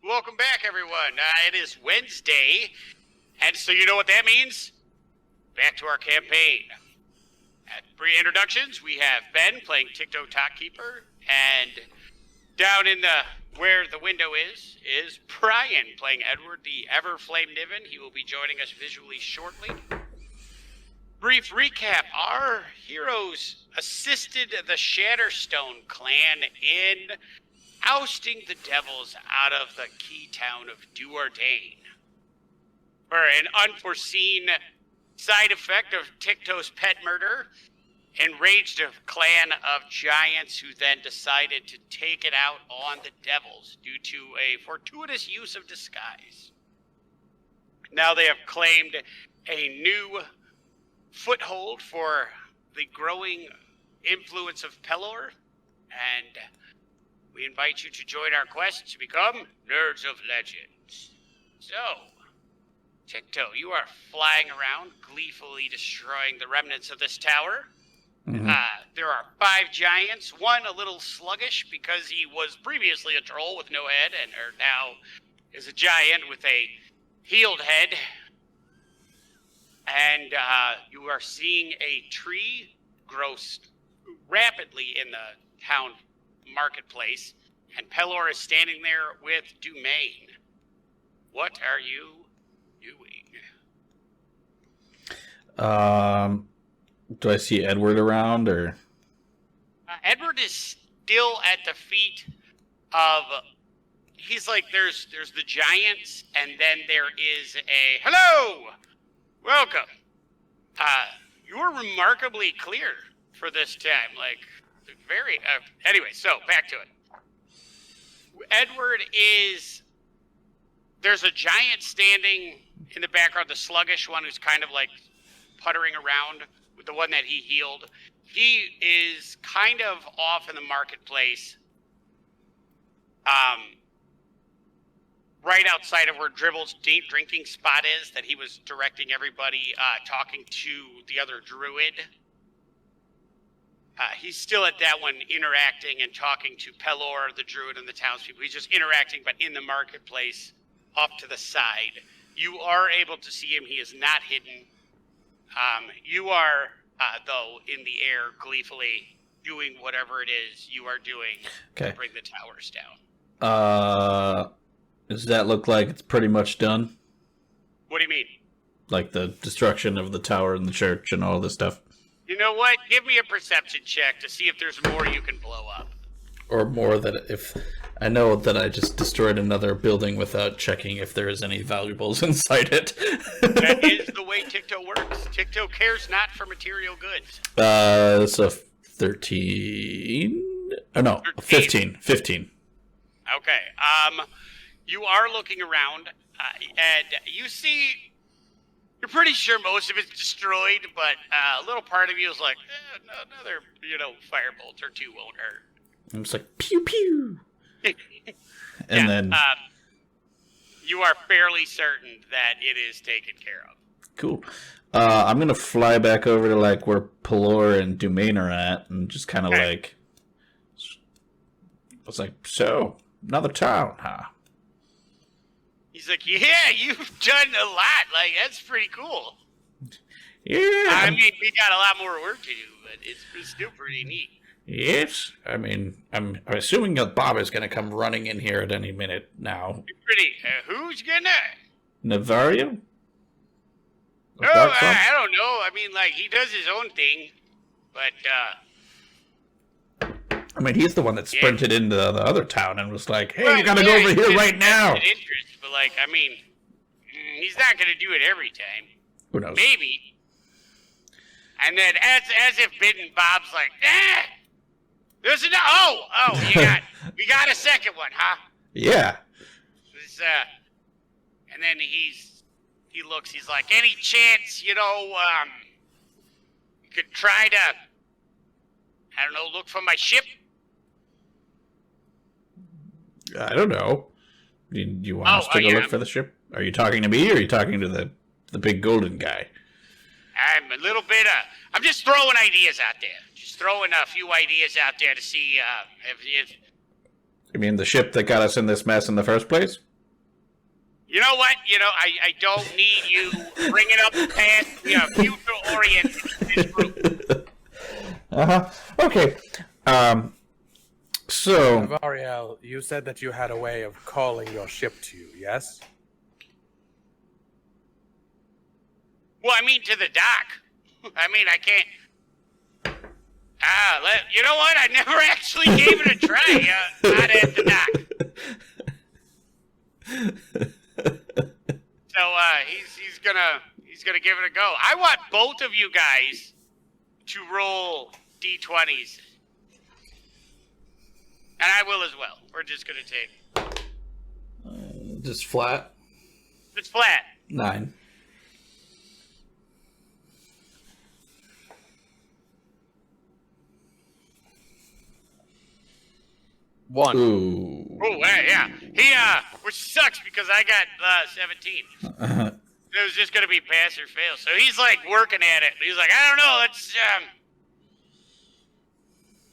Welcome back, everyone. It is Wednesday, and so you know what that means? Back to our campaign. At pre-introductions, we have Ben playing Ticto Talk Keeper, and down in where the window is Brian playing Edward the Everflame Niven. He will be joining us visually shortly. Brief recap: our heroes assisted the Shatterstone clan in ousting the devils out of the key town of Duardain. For an unforeseen side effect of Ticto's pet murder, enraged a clan of giants who then decided to take it out on the devils due to a fortuitous use of disguise. Now they have claimed a new foothold for the growing influence of Pelor, and we invite you to join our quest to become Nerds of Legends. So, Ticto, you are flying around, gleefully destroying the remnants of this tower. Mm-hmm. There are 5 giants, one a little sluggish because he was previously a troll with no head and now is a giant with a healed head. And you are seeing a tree grow rapidly in the town marketplace, and Pelor is standing there with Dumaine. What are you doing? Do I see Edward around, or? Edward is still at the feet of. He's like, there's the giants, and then there is a hello, welcome. You're remarkably clear for this time, like very. Anyway, so back to it. Edward is. There's a giant standing in the background, the sluggish one who's kind of like puttering around with the one that he healed. He is kind of off in the marketplace, right outside of where Dribble's drinking spot is, that he was directing everybody, talking to the other druid. He's still at that one, interacting and talking to Pelor, the druid, and the townspeople. He's just interacting, but in the marketplace, off to the side. You are able to see him. He is not hidden. You are, though, in the air, gleefully doing whatever it is you are doing to bring the towers down. Does that look like it's pretty much done? What do you mean? Like the destruction of the tower and the church and all this stuff? You know what? Give me a perception check to see if there's more you can blow up. Or more that if... I know that I just destroyed another building without checking if there is any valuables inside it. That is the way Ticto works. Ticto cares not for material goods. So 13? Oh, no, 15. 15. Okay. You are looking around, and you see... You're pretty sure most of it's destroyed, but a little part of you is like, another, firebolt or two won't hurt. I'm just like, pew, pew. And then... you are fairly certain that it is taken care of. Cool. I'm going to fly back over to, like, where Pelor and Dumaine are at, and just kind of, like... I was like, so, another town, huh? He's like, yeah, you've done a lot. Like, that's pretty cool. Yeah. I mean, we got a lot more work to do, but it's still pretty neat. Yes. I mean, I'm assuming that Bob is going to come running in here at any minute now. Pretty. Who's gonna? Navario? Oh, I don't know. I mean, like, he does his own thing, but, I mean, he's the one that sprinted into the other town and was like, hey, you gotta go over here right now. Interest, but, like, I mean, he's not gonna do it every time. Who knows? Maybe. And then, as if bitten, Bob's like, there's an... we got a second one, huh? Yeah. And then he looks, he's like, any chance, you could try to, I don't know, look for my ship? I don't know. Do you want us to go look for the ship? Are you talking to me, or are you talking to the big golden guy? I'm a little bit, I'm just throwing ideas out there. Just throwing a few ideas out there to see if... You mean the ship that got us in this mess in the first place? You know what? I don't need you bringing up the past. We are future-oriented in this group. Okay. So... Variel, you said that you had a way of calling your ship to you, yes? Well, I mean to the dock. I mean, I can't... you know what? I never actually gave it a try. Not at the dock. So he's gonna give it a go. I want both of you guys to roll d20s, and I will as well. We're just gonna take just flat. It's flat. 9. One. Ooh. Oh, yeah. He, which sucks because I got 17. It was just gonna be pass or fail. So he's like working at it. He's like, I don't know. Let's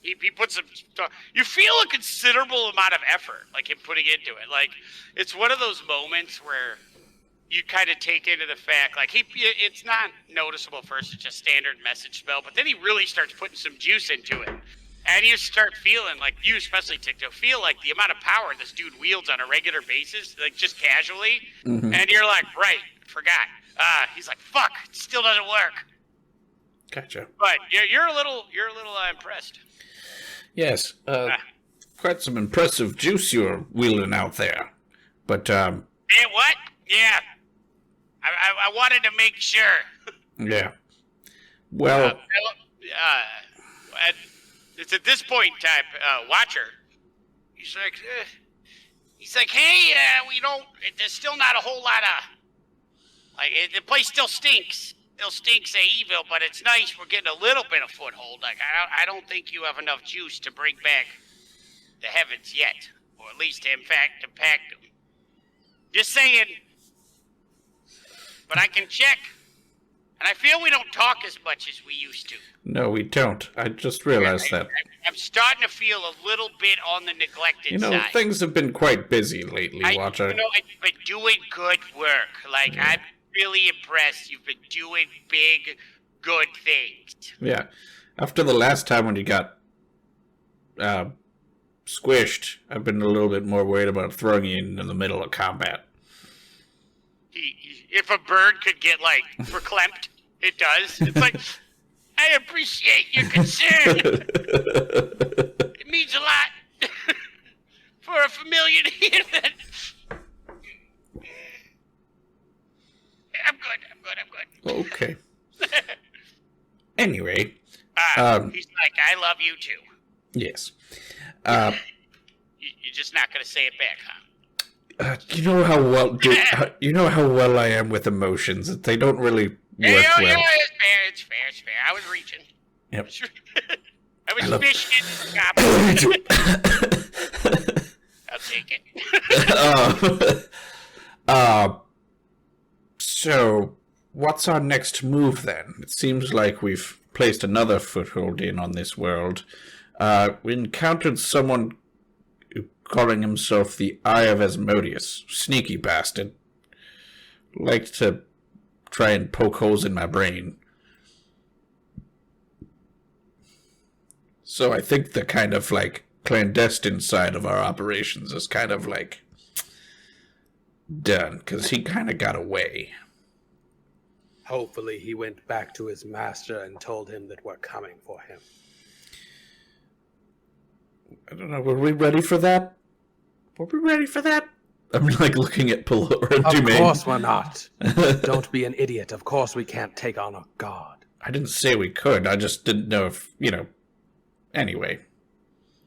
he puts some. You feel a considerable amount of effort, like him putting into it. Like it's one of those moments where you kind of take into the fact, like it's not noticeable first. It's just standard message spell, but then he really starts putting some juice into it. And you start feeling, like, you especially, TikTok, feel like the amount of power this dude wields on a regular basis, like, just casually. Mm-hmm. And you're like, right, forgot. He's like, fuck, it still doesn't work. Gotcha. But you're a little impressed. Yes, quite some impressive juice you're wielding out there. But, Yeah, what? Yeah. I wanted to make sure. Yeah. Well... It's at this point in time, Watcher. He's like, hey, we don't. There's still not a whole lot of. Like, the place still stinks. Still stinks of evil, but it's nice. We're getting a little bit of foothold. Like, I don't think you have enough juice to bring back the heavens yet, or at least, in fact, to pack them. Just saying. But I can check. And I feel we don't talk as much as we used to. No, we don't. I just realized that. I'm starting to feel a little bit on the neglected side. Things have been quite busy lately, Watcher. You've been doing good work. Like, I'm really impressed. You've been doing big, good things. Yeah. After the last time when you got squished, I've been a little bit more worried about throwing you in the middle of combat. If a bird could get, like, verklempt, it does. It's like, I appreciate your concern. It means a lot for a familiar human. I'm good. Okay. Anyway. He's like, I love you too. Yes. You're just not going to say it back, huh? You know how well I am with emotions. They don't really work well. Yeah, it's fair. I was reaching. Yep. I was fishing in the I'll take it. So, what's our next move then? It seems like we've placed another foothold in on this world. We encountered someone calling himself the Eye of Asmodeus. Sneaky bastard. Likes to try and poke holes in my brain. So I think the kind of, like, clandestine side of our operations is kind of, like, done, because he kind of got away. Hopefully he went back to his master and told him that we're coming for him. I don't know, were we ready for that? I'm like looking at Pelora and Dumaine. Of course we're not. Don't be an idiot. Of course we can't take on a god. I didn't say we could. I just didn't know if, anyway.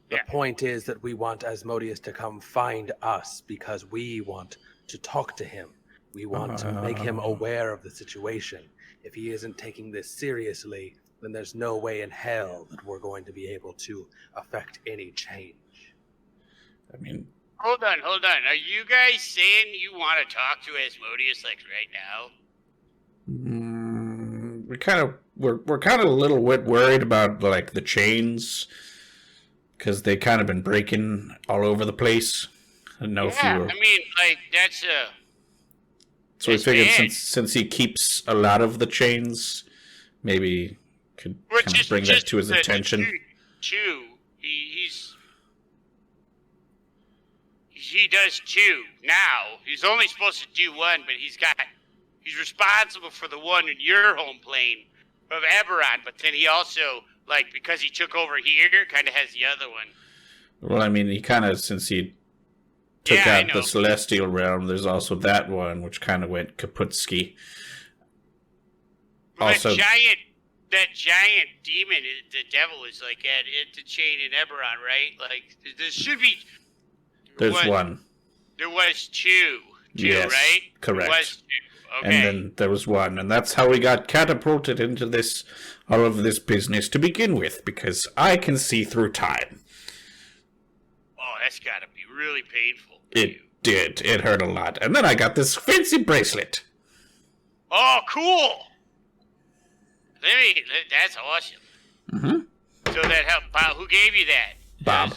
The point is that we want Asmodeus to come find us because we want to talk to him. We want to make him aware of the situation. If he isn't taking this seriously, then there's no way in hell that we're going to be able to affect any change. I mean... Hold on. Are you guys saying you want to talk to Asmodeus, like, right now? We're kind of a little bit worried about, like, the chains, because they kind of been breaking all over the place. I don't know if you were... I mean, like, that's So we figured since he keeps a lot of the chains, maybe could kind of bring that to his attention. Chew, he does two now. He's only supposed to do one, but he's responsible for the one in your home plane of Eberron. But then he also, like, because he took over here, kind of has the other one. Well, I mean, he kind of, since he took out the Celestial Realm, there's also that one, which kind of went kaputski. Well, also, that giant demon, the devil, is like at Interchain in Eberron, right? Like, there should be... There's one. There was two, yes, right? Correct. There was two. Okay. And then there was one, and that's how we got catapulted into all of this business to begin with, because I can see through time. Oh, that's gotta be really painful. It did. It hurt a lot. And then I got this fancy bracelet. Oh, cool! That's awesome. Mm-hmm. So that helped. Bob, who gave you that? Bob.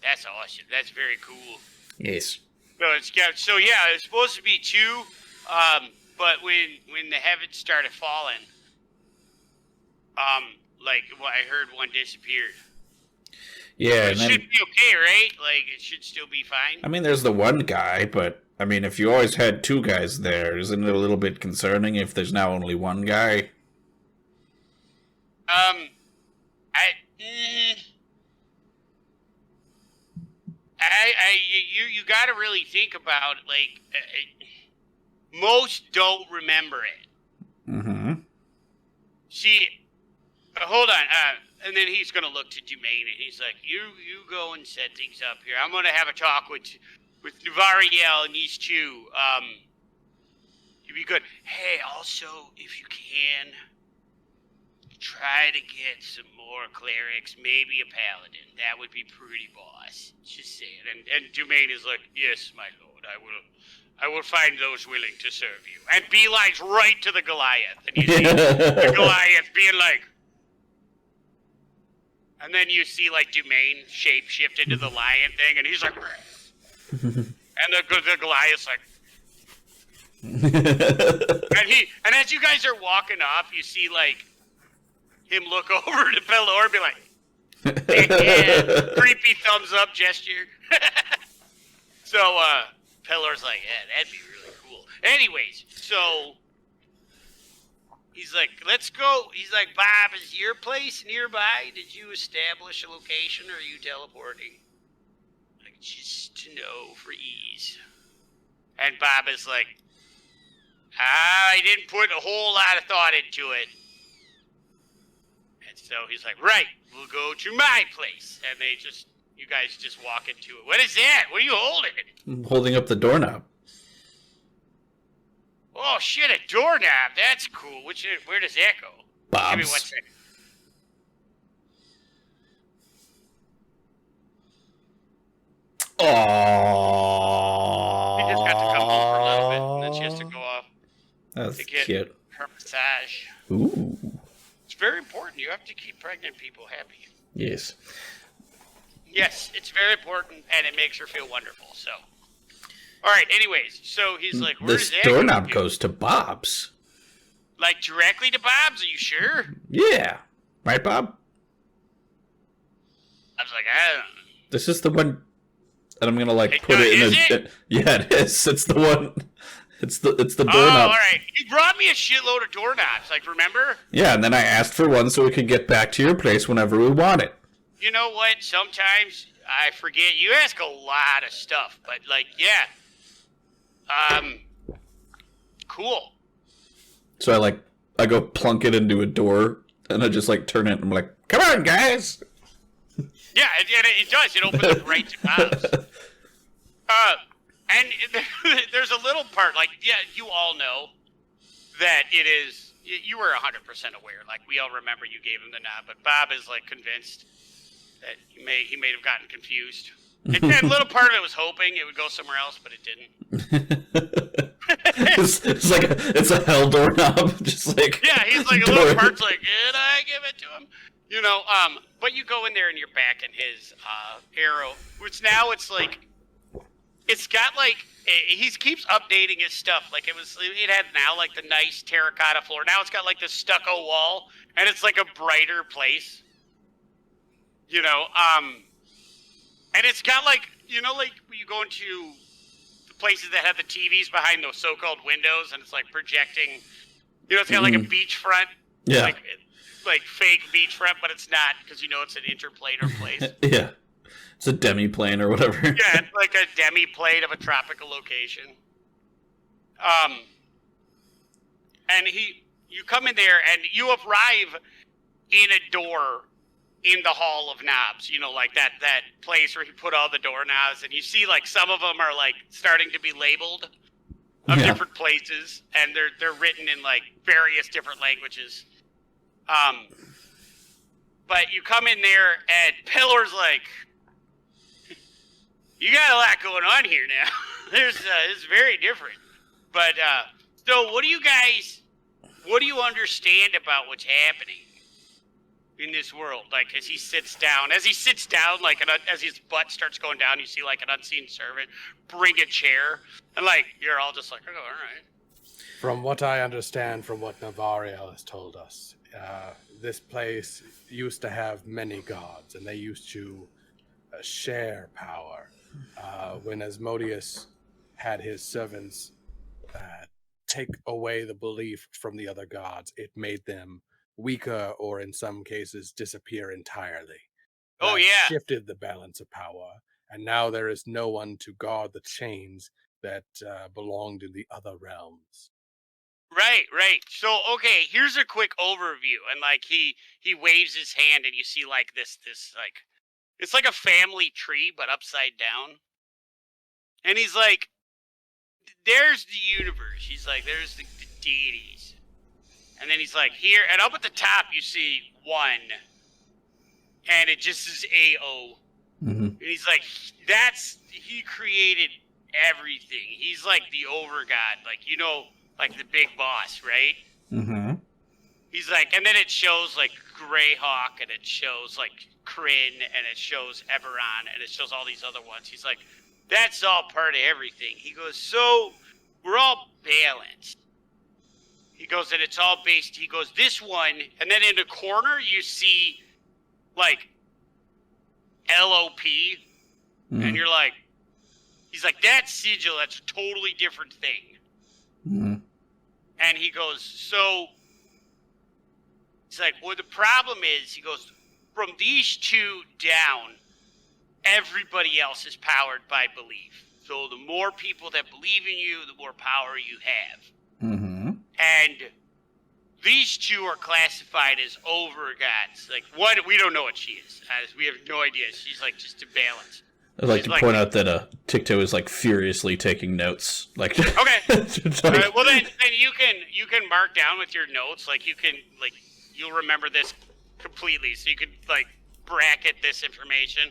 That's awesome. That's very cool. Yes. So yeah, it's supposed to be two, but when the heavens started falling, I heard one disappeared. Yeah, it should be okay, right? Like, it should still be fine. I mean, there's the one guy, but I mean, if you always had two guys there, isn't it a little bit concerning if there's now only one guy? You got to really think about, like, most don't remember it. Mm-hmm. See, hold on, and then he's gonna look to Dumaine, and he's like, "You go and set things up here. I'm gonna have a talk with Nuvariel and these two. You'd be good. Hey, also, if you can, try to get some more clerics, maybe a paladin. That would be pretty boss. Just saying." And Dumaine is like, "Yes, my lord, I will find those willing to serve you." And beelines right to the Goliath. And you see the Goliath being like... And then you see, like, Dumaine shape-shift into the lion thing, and he's like... and the Goliath's like... and as you guys are walking off, you see, like, him look over to Pelor and be like... yeah, creepy thumbs-up gesture. So, Pelor's like, yeah, that'd be really cool. Anyways, so... He's like, let's go. He's like, Bob, is your place nearby? Did you establish a location, or are you teleporting? Like, just to know for ease. And Bob is like, I didn't put a whole lot of thought into it. And so he's like, right, we'll go to my place. And you guys just walk into it. What is that? What are you holding? I'm holding up the doorknob. Oh, shit, a doorknob. That's cool. Where does that go? Bob's. Give me 1 second. Aww. She just got to come home for a little bit, and then she has to go off That's to get cute. her massage. Ooh. It's very important. You have to keep pregnant people happy. Yes. Yes, it's very important, and it makes her feel wonderful, so... All right, anyways, so he's like, where does this that doorknob go? goes to Bob's. Like, directly to Bob's? Are you sure? Yeah. Right, Bob? I was like, I don't know. This is the one... And I'm gonna, like, put it is in it? Yeah, it is. It's the one... It's the doorknob. Oh, all right. You brought me a shitload of doorknobs, like, remember? Yeah, and then I asked for one so we could get back to your place whenever we want it. You know what? Sometimes I forget. You ask a lot of stuff, but, like, yeah. Cool. So I go plunk it into a door, and I just, like, turn it, and I'm like, come on, guys! Yeah, it does. It opens up right to Bob's. And there's a little part, like, yeah, you all know that it is, you were 100% aware, like, we all remember you gave him the nod, but Bob is, like, convinced that he may have gotten confused. And a little part of it was hoping it would go somewhere else, but it didn't. it's like it's a hell doorknob, just like... Yeah, he's like, a little part's like, did I give it to him? You know, but you go in there and you're back in his arrow, which now it's like it's got like he keeps updating his stuff. Like it had now like the nice terracotta floor. Now it's got like the stucco wall, and it's like a brighter place. You know, and it's got like like when you go into the places that have the TVs behind those so-called windows, and it's like projecting. It's got like a beachfront, like fake beachfront, but it's not because it's an interplanar place. Yeah. It's a demi-plane or whatever. Yeah, it's like a demi-plane of a tropical location. And you come in there and you arrive in a door in the Hall of Knobs, like that place where he put all the doorknobs, and you see like some of them are like starting to be labeled of different places, and they're written in like various different languages. But you come in there and Pillar's like, you got a lot going on here now. It's very different. But so what do you understand about what's happening in this world? Like as he sits down, like as his butt starts going down, you see like an unseen servant bring a chair, and like you're all just like, oh, all right. From what I understand, from what Navariel has told us, this place used to have many gods, and they used to share power. When Asmodeus had his servants take away the belief from the other gods, it made them weaker, or in some cases disappear entirely. Oh, yeah. Shifted the balance of power, and now there is no one to guard the chains that belonged in the other realms. Right. So, okay, here's a quick overview, and like he waves his hand, and you see like this like it's like a family tree, but upside down. And he's like, there's the universe. He's like, there's the deities. And then he's like, here, and up at the top you see 1, and it just is AO. Mm-hmm. And he's like, he created everything. He's like the overgod, like, like the big boss, right? Mm-hmm. He's like, and then it shows like Greyhawk, and it shows like Kryn, and it shows Eberron, and it shows all these other ones. He's like, that's all part of everything. He goes, so we're all balanced. He goes, and it's all based. He goes, this one, and then in the corner you see like LOP, and you're like, he's like, that sigil, that's a totally different thing. Mm-hmm. And he goes, so he's like, well, the problem is, he goes, from these 2 down, everybody else is powered by belief. So the more people that believe in you, the more power you have. Mm-hmm. And these 2 are classified as overgods. Like, one, we don't know what she is. We have no idea. She's like just a balance. I'd like to point out that Ticto is like furiously taking notes. Like, okay. All right, well then you can mark down with your notes. Like you'll remember this completely. So you could like bracket this information,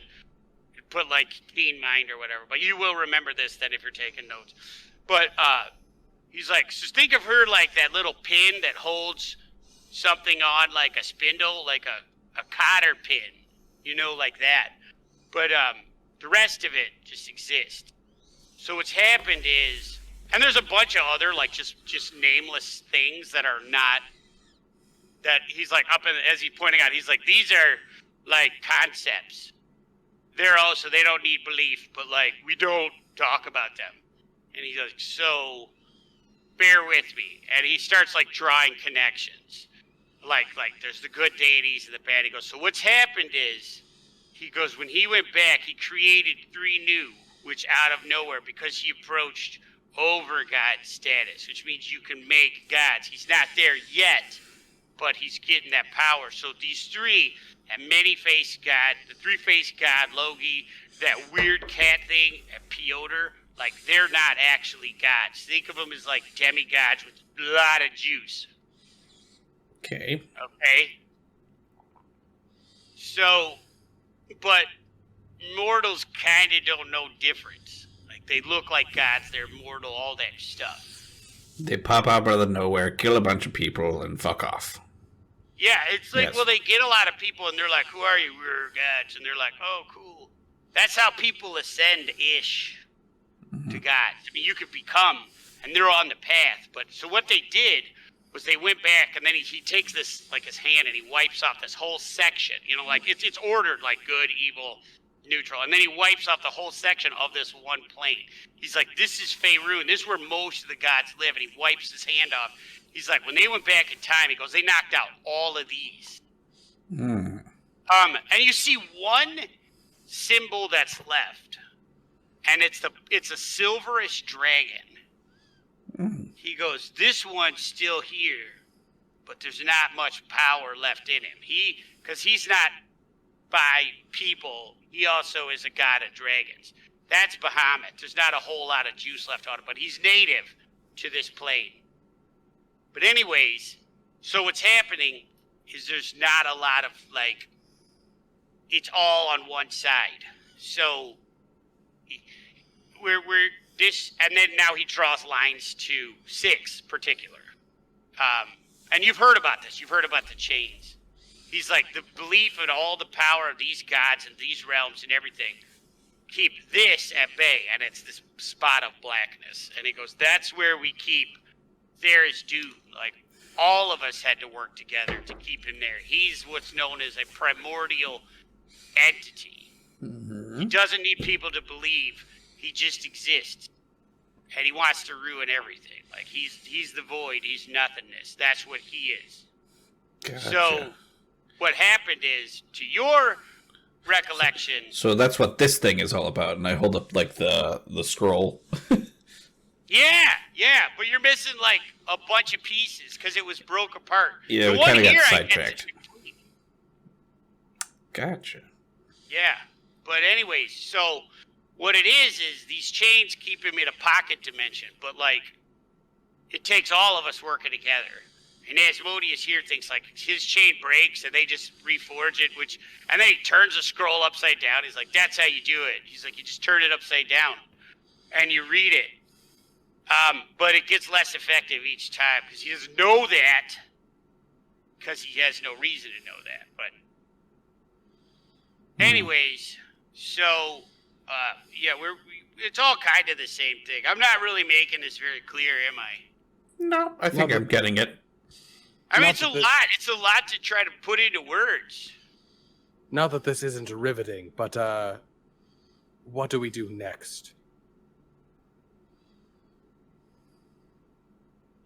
put like keen mind or whatever. But you will remember this then if you're taking notes. But he's like, so think of her like that little pin that holds something on, like a spindle, like a cotter pin, like that. But the rest of it just exists. So what's happened is, and there's a bunch of other like just nameless things that are not, that he's like as he's pointing out, he's like, these are like concepts. They're also, they don't need belief, but like we don't talk about them. And he's like, so bear with me. And he starts like drawing connections. Like there's the good deities and the bad. He goes, so what's happened is, he goes, when he went back, he created 3 new, which out of nowhere, because he approached overgod status, which means you can make gods. He's not there yet, but he's getting that power. So these 3, that many-faced god, the 3-faced god, Logi, that weird cat thing, and Piotr, like, they're not actually gods. Think of them as, like, demigods with a lot of juice. Okay. So, but mortals kind of don't know difference. Like, they look like gods, they're mortal, all that stuff. They pop out of nowhere, kill a bunch of people, and fuck off. Yeah, it's like, yes. Well, they get a lot of people, and they're like, who are you? We're gods. And they're like, oh, cool. That's how people ascend-ish. to gods. I mean, you could become, and they're on the path. But so what they did was they went back, and then he takes this, like, his hand, and he wipes off this whole section. You know, like, it's ordered, like, good, evil, neutral. And then he wipes off the whole section of this one plane. He's like, this is Faerun. This is where most of the gods live. And he wipes his hand off. He's like, when they went back in time, he goes, they knocked out all of these. Mm. And you see one symbol that's left. And it's a silverish dragon. Mm. He goes, this one's still here, but there's not much power left in him. Because he's not by people, he also is a god of dragons. That's Bahamut. There's not a whole lot of juice left on it, but he's native to this plane. But anyways, so what's happening is there's not a lot of, like, it's all on one side. So we're this, and then now he draws lines to 6 particular. And you've heard about this. You've heard about the chains. He's like, the belief in all the power of these gods and these realms and everything, keep this at bay, and it's this spot of blackness. And he goes, that's where we keep Theris Doom. Like, all of us had to work together to keep him there. He's what's known as a primordial entity. Mm-hmm. He doesn't need people to believe. He just exists. And he wants to ruin everything. Like, he's the void. He's nothingness. That's what he is. Gotcha. So what happened is, to your recollection... So that's what this thing is all about, and I hold up, like, the scroll. Yeah, but you're missing, like, a bunch of pieces, because it was broke apart. Yeah, the we one kind of got here, sidetracked. Gotcha. Yeah, but anyways, so what it is these chains keep him in a pocket dimension, but, like, it takes all of us working together. And Asmodeus here thinks, like, his chain breaks, and they just reforge it, and then he turns the scroll upside down. He's like, that's how you do it. He's like, you just turn it upside down, and you read it. But it gets less effective each time, because he doesn't know that, because he has no reason to know that. But anyways, so, yeah, it's all kind of the same thing. I'm not really making this very clear, am I? No, I think I'm getting it. I mean, it's a lot. It's a lot to try to put into words. Not that this isn't riveting, but what do we do next?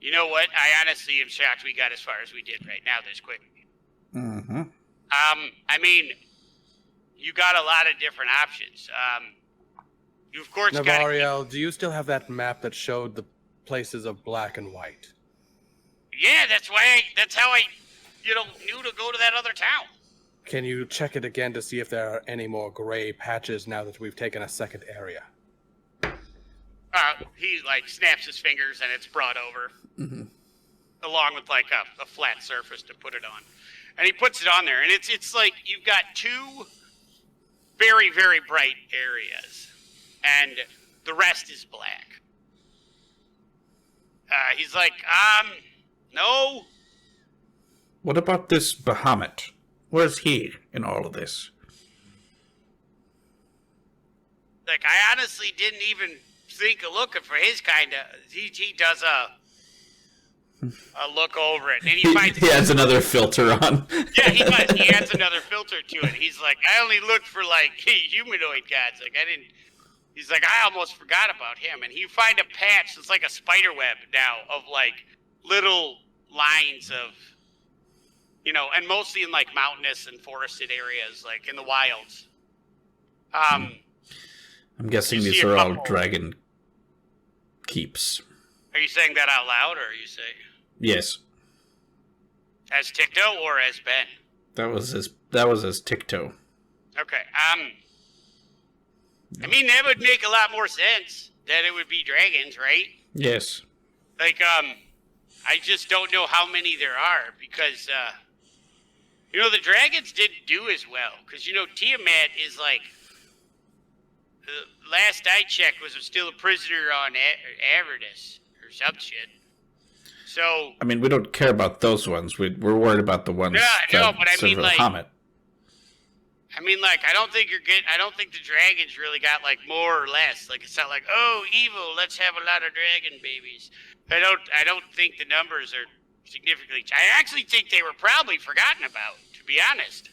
You know what? I honestly am shocked we got as far as we did right now this quick. Mm-hmm. I mean, you got a lot of different options. You of course got. Navariel, do you still have that map that showed the places of black and white? Yeah, that's how I, knew to go to that other town. Can you check it again to see if there are any more gray patches now that we've taken a second area? He, like, snaps his fingers and it's brought over. Mm-hmm. Along with, like, a flat surface to put it on. And he puts it on there, and it's like you've got 2 very, very bright areas, and the rest is black. He's like, no. What about this Bahamut? Where's he in all of this? Like, I honestly didn't even think of looking for his kind of. He does a look over it, and he finds he adds another filter on. Yeah, he does. He adds another filter to it. He's like, I only looked for, like, humanoid gods. Like, I didn't. He's like, I almost forgot about him. And you find a patch that's like a spider web now of, like, little lines of, and mostly in, like, mountainous and forested areas, like in the wilds. I'm guessing these are all dragon keeps. Are you saying that out loud, or are you saying? Yes. As Ticto or as Ben? That was as Ticto. Okay. I mean, that would make a lot more sense that it would be dragons, right? Yes. Like, I just don't know how many there are, because, the dragons didn't do as well. Because, Tiamat is, like, the last I checked was still a prisoner on Avernus, or some shit. So... I mean, we don't care about those ones. We're worried about the ones but I mean, like... Bahamut. I mean, like, I don't think the dragons really got, like, more or less. Like, it's not like, oh, evil, let's have a lot of dragon babies. I don't think the numbers are significantly... I actually think they were probably forgotten about, to be honest.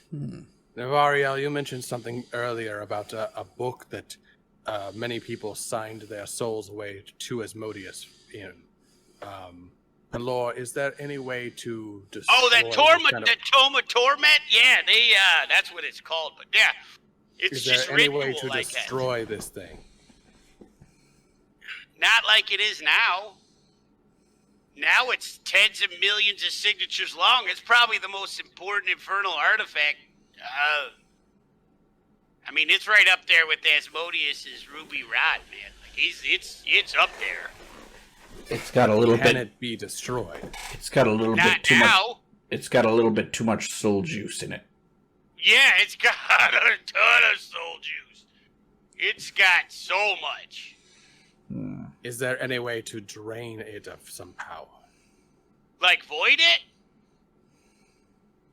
Navariel, you mentioned something earlier about a book that many people signed their souls away to Asmodeus in. Lore, is there any way to destroy... Oh, that Toma Torment? Yeah, that's what it's called. But yeah, it's just ritual. Is there any way to destroy this thing? Not like it is now. Now it's tens of millions of signatures long. It's probably the most important infernal artifact. I mean, it's right up there with Asmodeus's ruby rod, man. Like it's up there. It's got a little bit. Can it be destroyed? It's got a little bit too much. It's got a little bit too much soul juice in it. Yeah, it's got a ton of soul juice. It's got so much. Is there any way to drain it of some power? Like void it?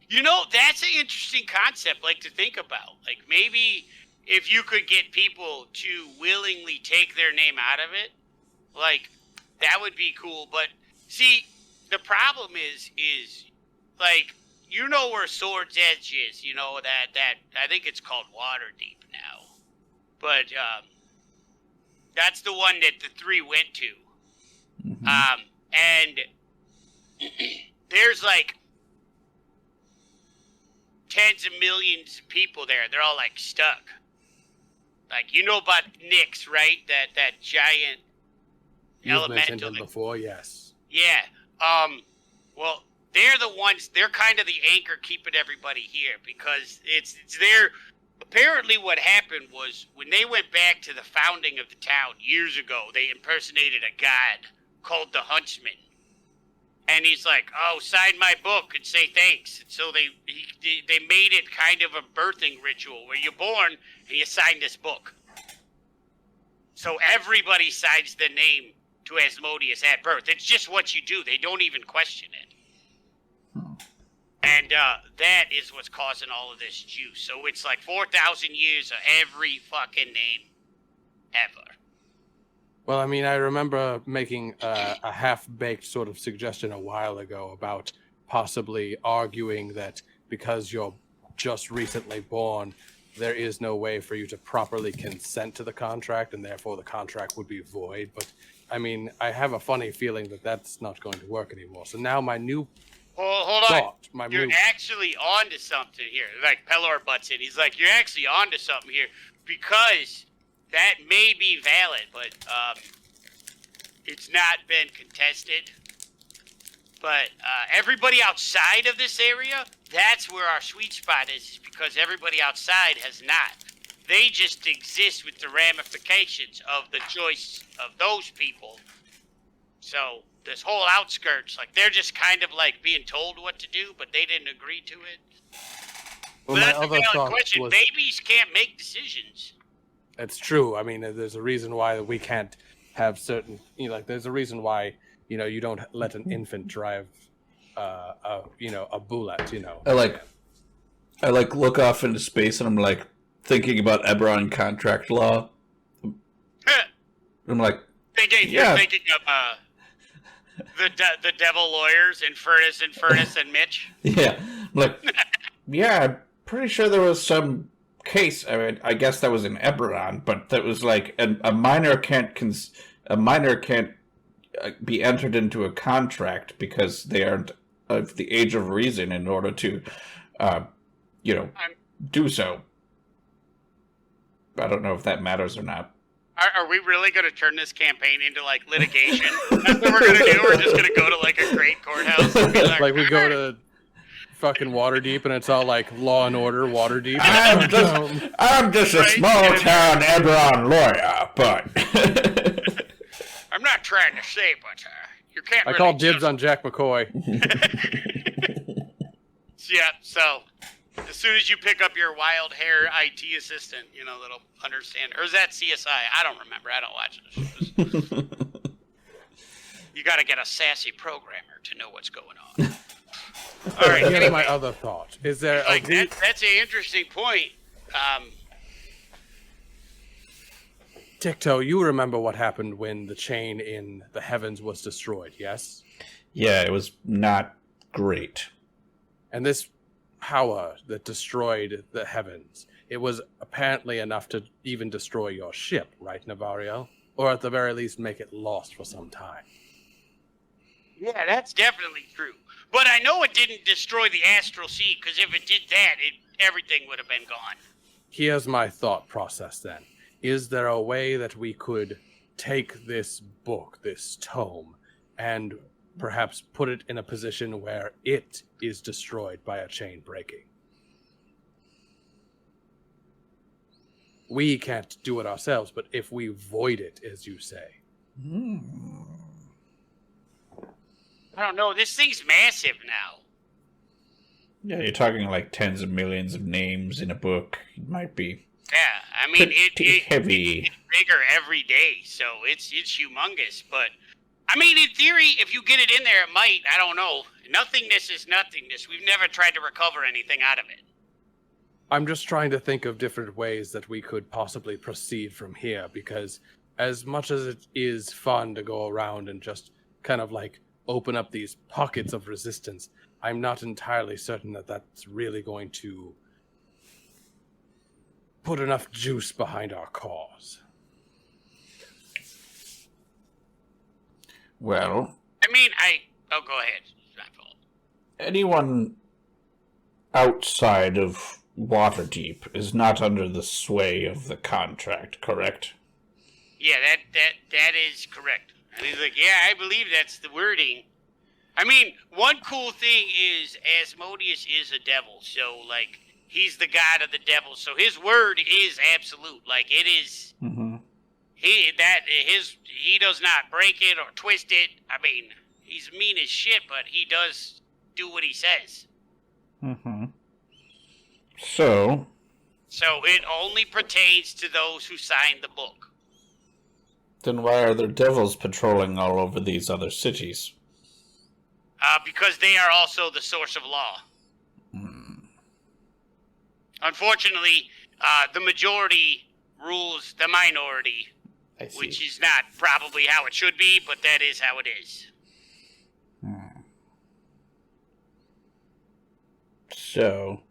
You know, that's an interesting concept, like, to think about. Like, maybe if you could get people to willingly take their name out of it, like, that would be cool. But, see, the problem is, like, you know where Sword's Edge is, you know, that I think it's called Waterdeep now. But, that's the one that the three went to. Mm-hmm. And there's, like, tens of millions of people there. They're all, like, stuck. Like, you know about Nyx, right? That giant elemental. You've mentioned him before, yes. Yeah. Well, they're the ones, they're kind of the anchor keeping everybody here because it's their... Apparently what happened was when they went back to the founding of the town years ago, they impersonated a god called the Huntsman. And he's like, oh, sign my book and say thanks. And so they made it kind of a birthing ritual where you're born and you sign this book. So everybody signs the name to Asmodeus at birth. It's just what you do. They don't even question it. And that is what's causing all of this juice. So it's like 4,000 years of every fucking name ever. Well, I mean, I remember making a half-baked sort of suggestion a while ago about possibly arguing that because you're just recently born, there is no way for you to properly consent to the contract, and therefore the contract would be void. But, I mean, I have a funny feeling that that's not going to work anymore. So now my new... Hold on. You're actually onto something here. Like, Pelor butts in. He's like, you're actually onto something here because... That may be valid, but it's not been contested. But everybody outside of this area, that's where our sweet spot is because everybody outside has not. They just exist with the ramifications of the choice of those people. So this whole outskirts, like they're just kind of like being told what to do, but they didn't agree to it. Well, but that's a valid question. Babies can't make decisions. It's true. I mean, there's a reason why we can't have certain, like there's a reason why, you don't let an infant drive, a bullet, I look off into space and I'm like thinking about Eberron contract law. I'm like, you're thinking of the devil lawyers, Infernus and Mitch. Yeah. I'm like, yeah, I'm pretty sure there was some case. I mean, I guess that was in Eberron, but that was like a minor can't be entered into a contract because they aren't of the age of reason in order to, do so. I don't know if that matters or not. Are we really going to turn this campaign into like litigation? That's what we're going to do. We're just going to go to like a great courthouse. And be like we go to fucking Waterdeep, and it's all like Law and Order Waterdeep. I'm just a small town Eberron lawyer, but I'm not trying to say, but you can't. I call dibs on Jack McCoy. Yeah, so as soon as you pick up your wild hair IT assistant, that'll understand. Or is that CSI? I don't remember. I don't watch the shows. You got to get a sassy programmer to know what's going on. All right. Here's my other thought. Is there that's an interesting point. Ticto, you remember what happened when the chain in the heavens was destroyed, yes? Yeah, it was not great. And this power that destroyed the heavens, it was apparently enough to even destroy your ship, right, Navario? Or at the very least make it lost for some time. Yeah, that's definitely true. But I know it didn't destroy the astral sea, because if it did that, everything would have been gone. Here's my thought process then. Is there a way that we could take this book, this tome, and perhaps put it in a position where it is destroyed by a chain breaking? We can't do it ourselves, but if we void it, as you say. I don't know, this thing's massive now. Yeah, you're talking like tens of millions of names in a book. It might be. Yeah, I mean, heavy. It's bigger every day, so it's humongous. But, I mean, in theory, if you get it in there, it might. I don't know. Nothingness is nothingness. We've never tried to recover anything out of it. I'm just trying to think of different ways that we could possibly proceed from here, because as much as it is fun to go around and just kind of like open up these pockets of resistance, I'm not entirely certain that that's really going to put enough juice behind our cause. Well, I mean, oh, go ahead. It's my fault. Anyone outside of Waterdeep is not under the sway of the contract, correct? Yeah, that is correct. And he's like, yeah, I believe that's the wording. I mean, one cool thing is Asmodeus is a devil, so, like, he's the god of the devil, so his word is absolute. Like, it is... Mm-hmm. He does not break it or twist it. I mean, he's mean as shit, but he does do what he says. Mm-hmm. So it only pertains to those who signed the book. Then why are there devils patrolling all over these other cities? Because they are also the source of law. Unfortunately, the majority rules the minority, which is not probably how it should be, but that is how it is. So,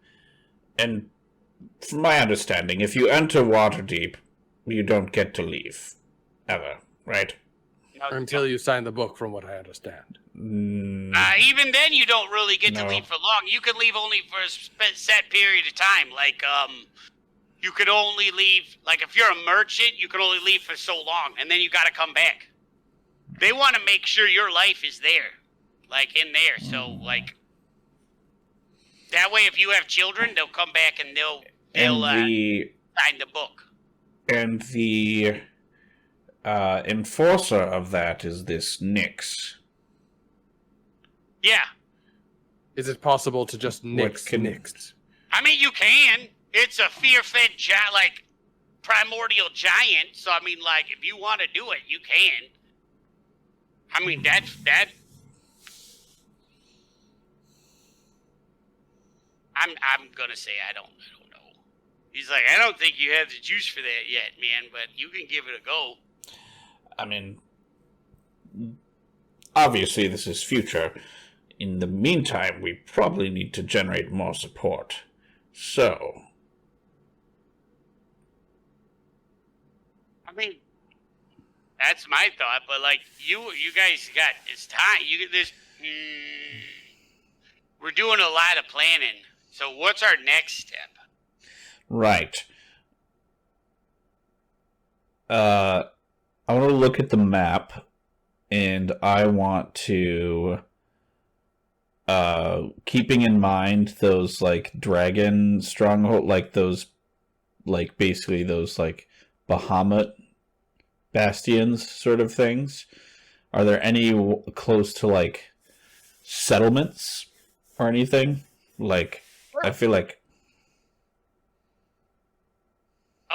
and from my understanding, if you enter Waterdeep, you don't get to leave. Ever, right? Until you sign the book, from what I understand. Even then, you don't really get to leave for long. You can leave only for a set period of time. Like, you could only leave, like, if you're a merchant, you can only leave for so long, and then you gotta come back. They want to make sure your life is there, like, in there. So, like, that way, if you have children, they'll come back and they'll sign the book. And the enforcer of that is this Nyx. Yeah. Is it possible to just nix? I mean, you can. It's a fear-fed, like, primordial giant. So, I mean, like, if you want to do it, you can. I mean, that. I'm gonna say I don't know. He's like, I don't think you have the juice for that yet, man. But you can give it a go. I mean, obviously this is future. In the meantime, we probably need to generate more support. So, I mean, that's my thought. But like, you guys got this time. We're doing a lot of planning. So, what's our next step? Right. I want to look at the map, and I want to, keeping in mind those, like, dragon stronghold, like, those, like, basically those, like, Bahamut bastions sort of things. Are there any close to, like, settlements or anything? Like, I feel like...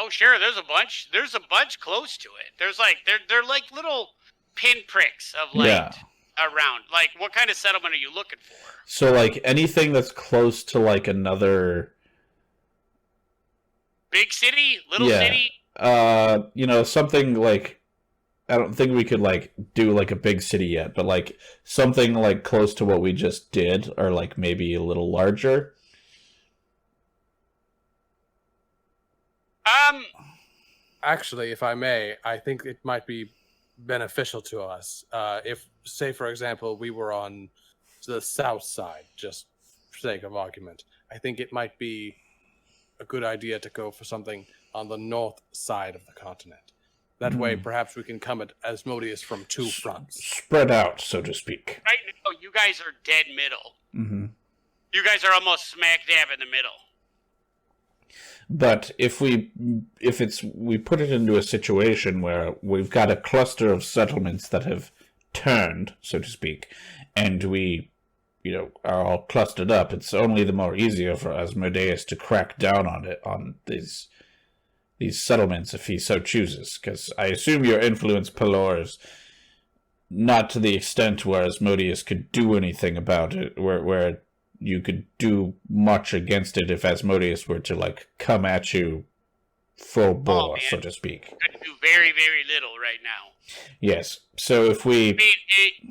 Oh, sure. There's a bunch. There's a bunch close to it. There's like they're like little pinpricks of light around. Like, what kind of settlement are you looking for? So, like, anything that's close to like another Big city? Little city? Something like, I don't think we could like do like a big city yet, but like something like close to what we just did, or like maybe a little larger. Actually, if I may, I think it might be beneficial to us if, say, for example, we were on the south side, just for sake of argument. I think it might be a good idea to go for something on the north side of the continent. That way, perhaps we can come at Asmodeus from two fronts. Spread out, so to speak. Right now, you guys are dead middle. Mm-hmm. You guys are almost smack dab in the middle. But if we put it into a situation where we've got a cluster of settlements that have turned, so to speak, and we, are all clustered up, it's only the more easier for Asmodeus to crack down on these settlements if he so chooses. Because I assume your influence, Pelor, is not to the extent where Asmodeus could do anything about it, where you could do much against it if Asmodeus were to, like, come at you full bore, so to speak. I can do very, very little right now. Yes, so if we...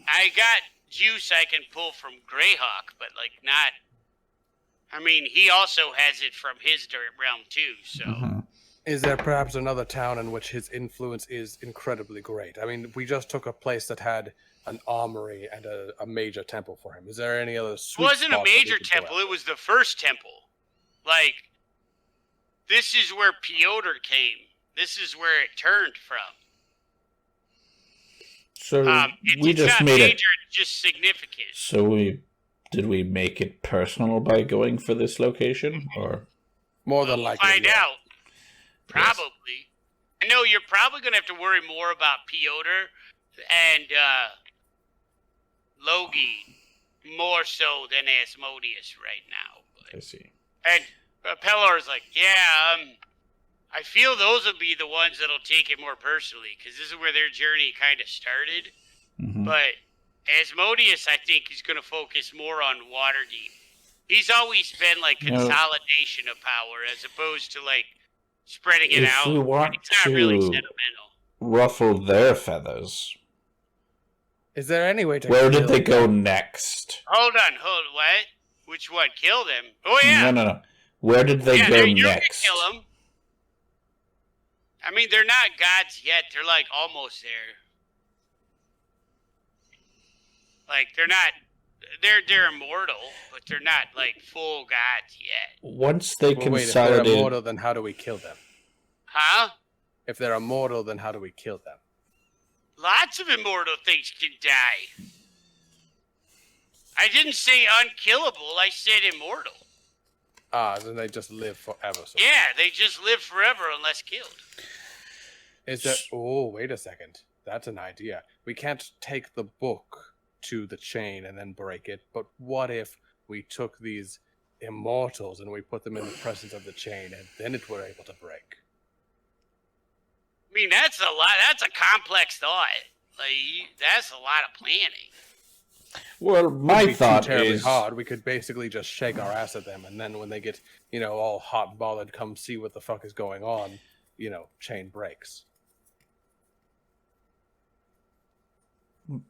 I got juice I can pull from Greyhawk, but, like, not... I mean, he also has it from his realm, too, so... Mm-hmm. Is there perhaps another town in which his influence is incredibly great? I mean, we just took a place that had an armory and a major temple for him. Is there any other sweet It wasn't a major temple, it was the first temple. Like, this is where Piotr came. This is where it turned from. So we just made it... It's just significant. So did we make it personal by going for this location, or? More than likely. Find out. Probably. Yes. I know you're probably going to have to worry more about Piotr and Logi more so than Asmodeus right now. But, I see. And Pelor's like, I feel those will be the ones that'll take it more personally, because this is where their journey kind of started. Mm-hmm. But Asmodeus, I think, is going to focus more on Waterdeep. He's always been like consolidation of power as opposed to like spreading it out. If we want it's not to really sentimental. Ruffle their feathers, is there any way to... Where did they go next? Hold on, what? Which one? Kill them? Oh yeah. No. Where did they go you next? Can kill them. I mean, they're not gods yet. They're like almost there. Like they're not. They're immortal, but they're not like full gods yet. Once they consolidate... if they're immortal, then how do we kill them? Huh? If they're immortal, then how do we kill them? Lots of immortal things can die. I didn't say unkillable. I said immortal. Then they just live forever. So. Yeah, they just live forever unless killed. Is that... Oh, wait a second. That's an idea. We can't take the book to the chain and then break it, but what if we took these immortals and we put them in the presence of the chain and then it were able to break? I mean, that's a lot. That's a complex thought. Like, that's a lot of planning. Well, my thought terribly is hard. We could basically just shake our ass at them, and then when they get, all hot and bothered, come see what the fuck is going on, chain breaks.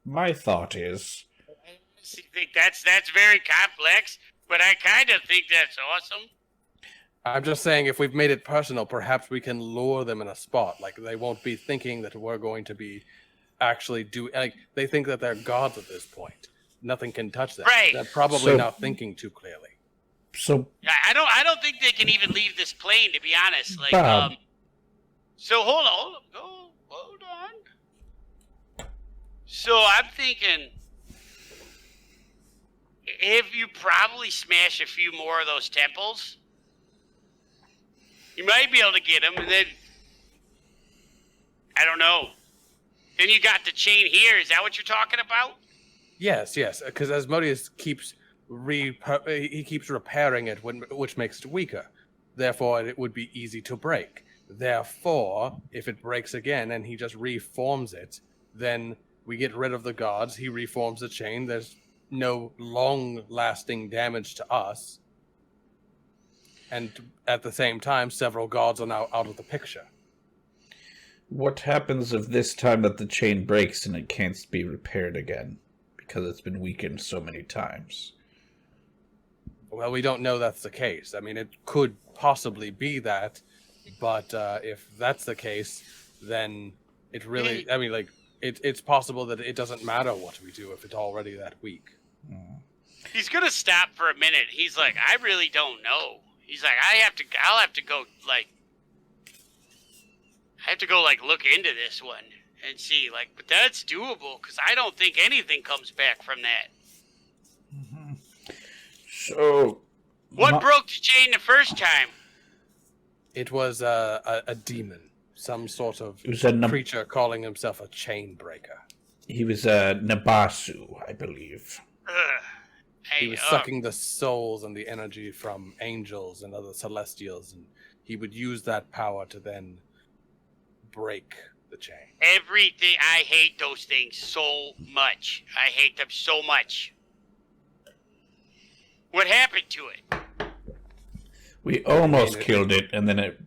My thought is... I think that's very complex, but I kind of think that's awesome. I'm just saying, if we've made it personal, perhaps we can lure them in a spot. Like, they won't be thinking that we're going to be actually they think that they're gods at this point. Nothing can touch them. Right. They're probably not thinking too clearly. So I don't think they can even leave this plane, to be honest. Like, Bob. So hold on. So I'm thinking, if you probably smash a few more of those temples, you might be able to get them, and then I don't know. Then you got the chain here. Is that what you're talking about? Yes, because Asmodeus keeps repairing it, which makes it weaker. Therefore, it would be easy to break. Therefore, if it breaks again and he just reforms it, then we get rid of the gods. He reforms the chain. There's no long-lasting damage to us. And at the same time, several gods are now out of the picture. What happens if this time that the chain breaks and it can't be repaired again? Because it's been weakened so many times. Well, we don't know that's the case. I mean, it could possibly be that, but if that's the case, then it really, I mean, like, it's possible that it doesn't matter what we do if it's already that weak. He's gonna stop for a minute. He's like, I really don't know. He's like, I'll have to go, like, look into this one and see, like, but that's doable, because I don't think anything comes back from that. So... What broke the chain the first time? It was a demon. Some sort of It was a creature calling himself a chain breaker. He was a Nabasu, I believe. He was sucking the souls and the energy from angels and other celestials, and he would use that power to then break the chain. Everything. I hate those things so much. I hate them so much. What happened to it? We almost killed it, and then it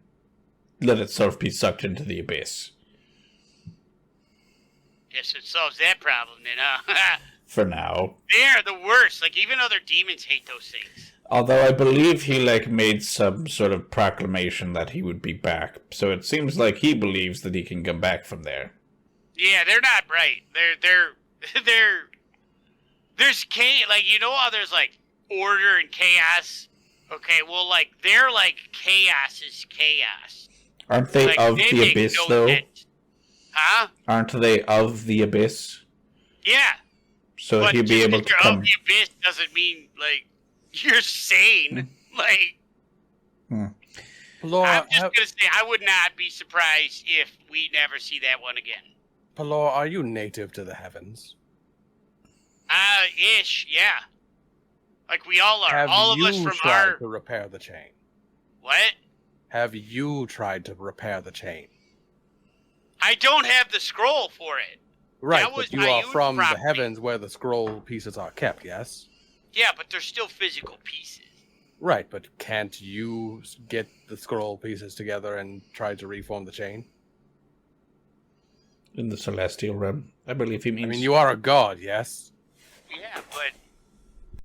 let itself be sucked into the abyss. Guess it solves that problem then, huh? For now. They're the worst. Like, even other demons hate those things. Although I believe he, like, made some sort of proclamation that he would be back. So it seems like he believes that he can come back from there. Yeah, they're not right. There's chaos. Like, you know how there's, like, order and chaos? Okay, well, like, they're like chaos is chaos. Aren't they like, of they the abyss, though? Sense. Huh? Aren't they of the abyss? Yeah. So but he'd be able to you're come... of the abyss doesn't mean, like, you're sane. Like, Palor, I'm just gonna say, I would not be surprised if we never see that one again. Palor, are you native to the heavens? Ish, yeah. Like, we all are. Have all of you us from tried our... to repair the chain? What? Have you tried to repair the chain? I don't have the scroll for it. Right, That was but you are Ayun's from the property. heavens where the scroll pieces are kept, yes? Yeah, but they're still physical pieces. Right, but can't you get the scroll pieces together and try to reform the chain? In the celestial realm. I believe he means... I mean, you are a god, yes? Yeah, but...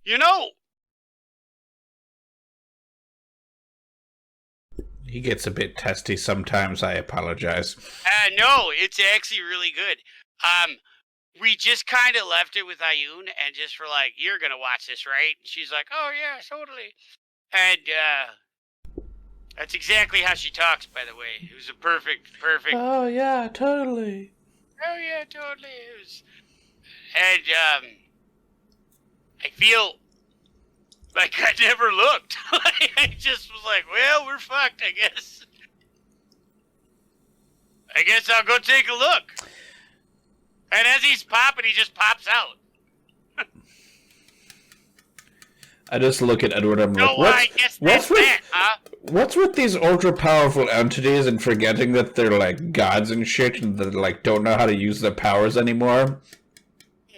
You know... He gets a bit testy sometimes, I apologize. No, it's actually really good. We just kind of left it with Ayun, and just for like, you're gonna watch this, right? And she's like, oh yeah, totally. And, that's exactly how she talks, by the way. It was a perfect... Oh, yeah, totally. Oh yeah, totally. It was... And, I feel like I never looked. I just was like, well, we're fucked, I guess. I guess I'll go take a look. And as he's popping, he just pops out. I just look at Edward and I'm No, like, I guess that's that, huh? what's with these ultra-powerful entities and forgetting that they're, like, gods and shit and that, like, don't know how to use their powers anymore?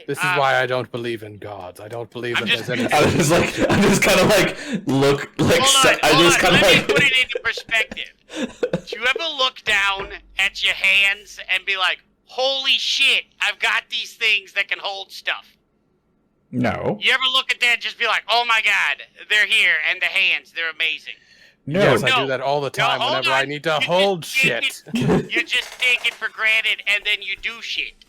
This is why I don't believe in gods. I don't believe that there's any... I'm just kind of like, look, like... Hold on. Let me put it into perspective. Do you ever look down at your hands and be like, holy shit, I've got these things that can hold stuff? No. You ever look at that and just be like, oh my god, they're here, and the hands, they're amazing? No. Yes, I do that all the time hold whenever on. I need to You hold just take shit. You just take it for granted, and then you do shit.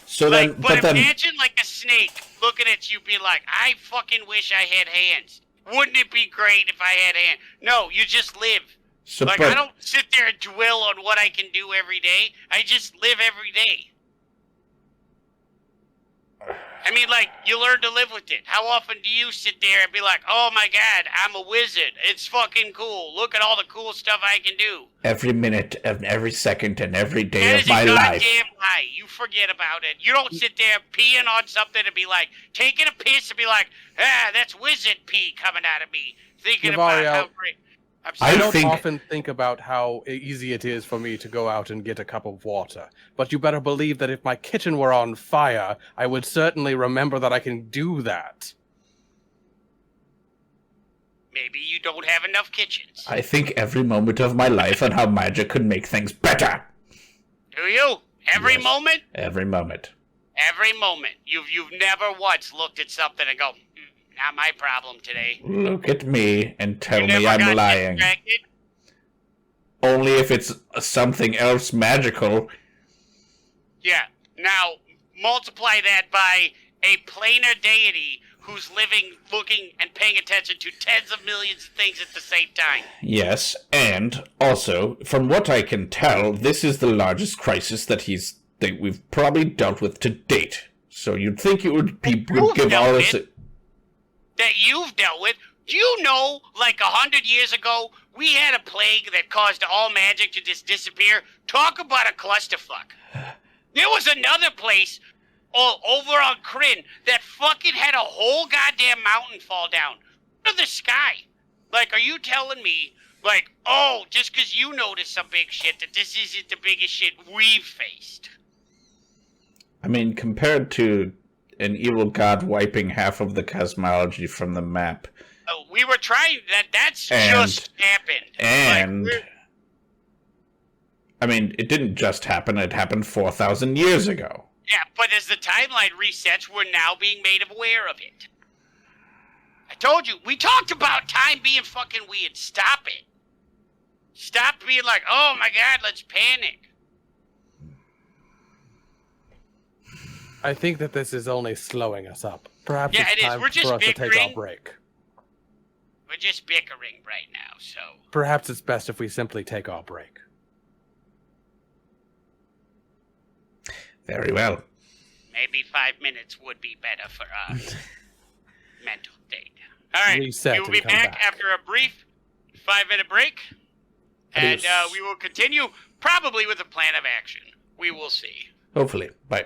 So Like, then, but then... imagine like a snake looking at you being like, I fucking wish I had hands. Wouldn't it be great if I had hands? No, you just live. So, Like, but, I don't sit there and dwell on what I can do every day. I just live every day. I mean, like, you learn to live with it. How often do you sit there and be like, oh my god, I'm a wizard. It's fucking cool. Look at all the cool stuff I can do. every minute and every second and every day That of is my a life. goddamn lie. You forget about it. You don't sit there peeing on something and be like, taking a piss and be like, that's wizard pee coming out of me. Thinking about Navario, how great. I'm I sorry. don't think- often think about how easy it is for me to go out and get a cup of water. But you better believe that if my kitchen were on fire, I would certainly remember that I can do that. Maybe you don't have enough kitchens. I think every moment of my life on how magic could make things better. Do you? Every Yes, moment? Every moment. Every moment. You've never once looked at something and go, not my problem today. Look at me and tell You me never I'm got lying. distracted? Only if it's something else magical. Yeah. Now, multiply that by a planar deity who's living, looking, and paying attention to tens of millions of things at the same time. Yes, and also, from what I can tell, this is the largest crisis that we've probably dealt with to date. So you'd think it would give all us. That you've dealt with. Do you know, like 100 years ago, we had a plague that caused all magic to just disappear? Talk about a clusterfuck. There was another place over on Kryn that fucking had a whole goddamn mountain fall down out of the sky. Like, are you telling me, like, oh, just because you noticed some big shit, that this isn't the biggest shit we've faced? I mean, compared to an evil god wiping half of the cosmology from the map. We were trying that's just happened. And like, I mean, it didn't just happen, it happened 4,000 years ago. Yeah, but as the timeline resets, we're now being made aware of it. I told you, we talked about time being fucking weird. Stop it. Stop being like, oh my god, let's panic. I think that this is only slowing us up. Perhaps Yeah, it's it is. time We're just for us to take our bickering. break. We're just bickering right now, so... Perhaps it's best if we simply take our break. Very well. Maybe 5 minutes would be better for our mental state. Alright, Reset we will and be come back back. after a brief 5-minute break. And Adios. we will continue, probably with a plan of action. We will see. Hopefully. Bye.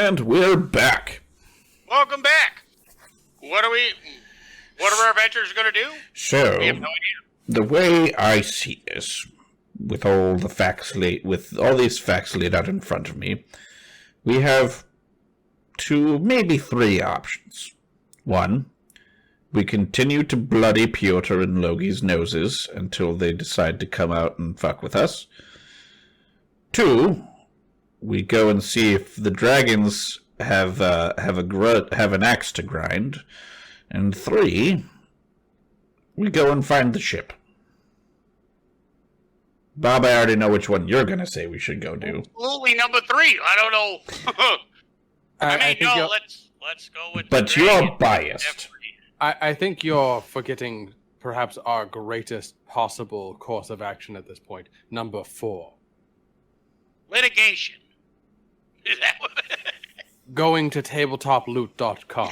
And we're back. Welcome back. What are our adventurers going to do? So, We have no idea. the way I see this, with all these facts laid out in front of me, we have 2, maybe 3 options. 1, we continue to bloody Piotr and Logi's noses until they decide to come out and fuck with us. 2, we go and see if the dragons have an axe to grind. And 3, we go and find the ship. Bob, I already know which one you're going to say we should go do. Absolutely, number 3. I don't know. Let's go with. But you're biased. I think you're forgetting perhaps our greatest possible course of action at this point. Number 4. Litigation. Is that what? Going to tabletoploot.com.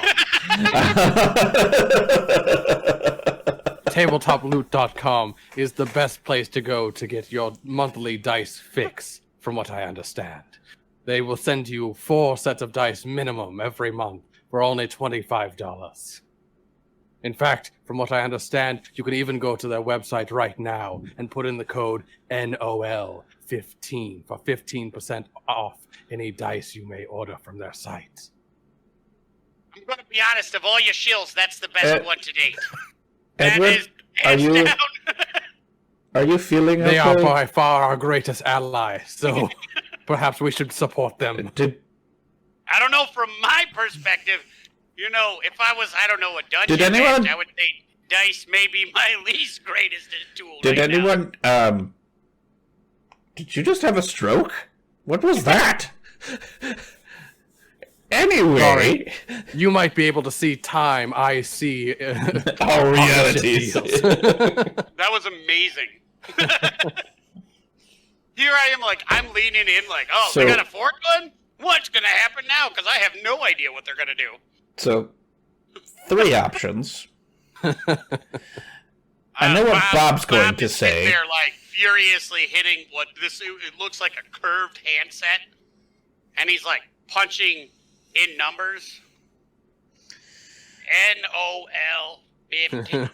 Tabletoploot.com is the best place to go to get your monthly dice fix, from what I understand. They will send you 4 sets of dice minimum every month for only $25. In fact, from what I understand, you can even go to their website right now and put in the code NOL15 for 15% off any dice you may order from their site. I'm going to be honest, of all your shills, that's the best one to date. Edward, are you feeling okay? They are by far our greatest ally, so perhaps we should support them. I don't know, from my perspective, if I was, a dungeon Did anyone... I would say dice may be my least greatest tool. Did anyone, did you just have a stroke? What was that? Anyway... Sorry. You might be able to see time, I see... all realities. That was amazing. Here I am, I'm leaning in, they got a 4th one? What's going to happen now? Because I have no idea what they're going to do. So, 3 options. I know what Bob's going to say. They're furiously hitting it looks like a curved handset, and he's punching in numbers. NOL15.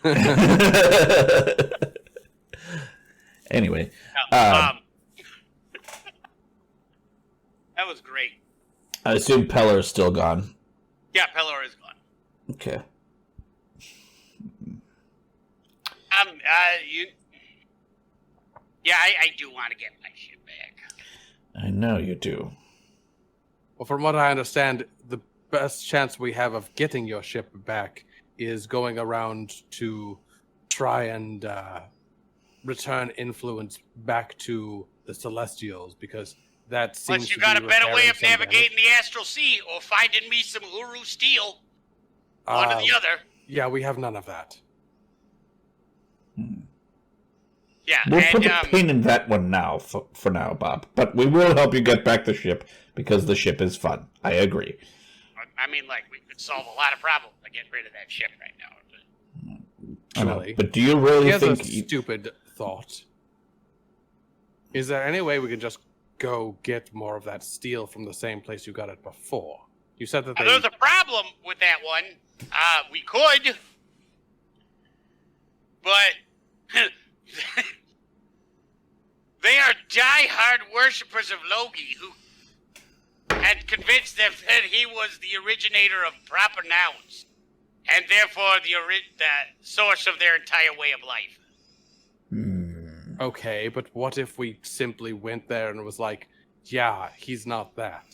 Anyway, that was great. I assume Peller is still gone. Yeah, Peller is gone. Okay. I do want to get my shit back. I know you do. Well, from what I understand, the best chance we have of getting your ship back is going around to try and return influence back to the Celestials, because that seems Unless you got a better way of navigating the astral sea or finding me some Uru steel. One or the other. Yeah, we have none of that. Yeah, we'll put a pin in that one now, for now, Bob. But we will help you get back the ship, because the ship is fun. I agree. We could solve a lot of problems by getting rid of that ship right now. I know, but do you really think... Here's a stupid thought. Is there any way we can just go get more of that steel from the same place you got it before? You said that there's a problem with that one. We could, but they are die-hard worshippers of Logi who had convinced them that he was the originator of proper nouns, and therefore the source of their entire way of life. Okay, but what if we simply went there and was like, yeah, he's not that?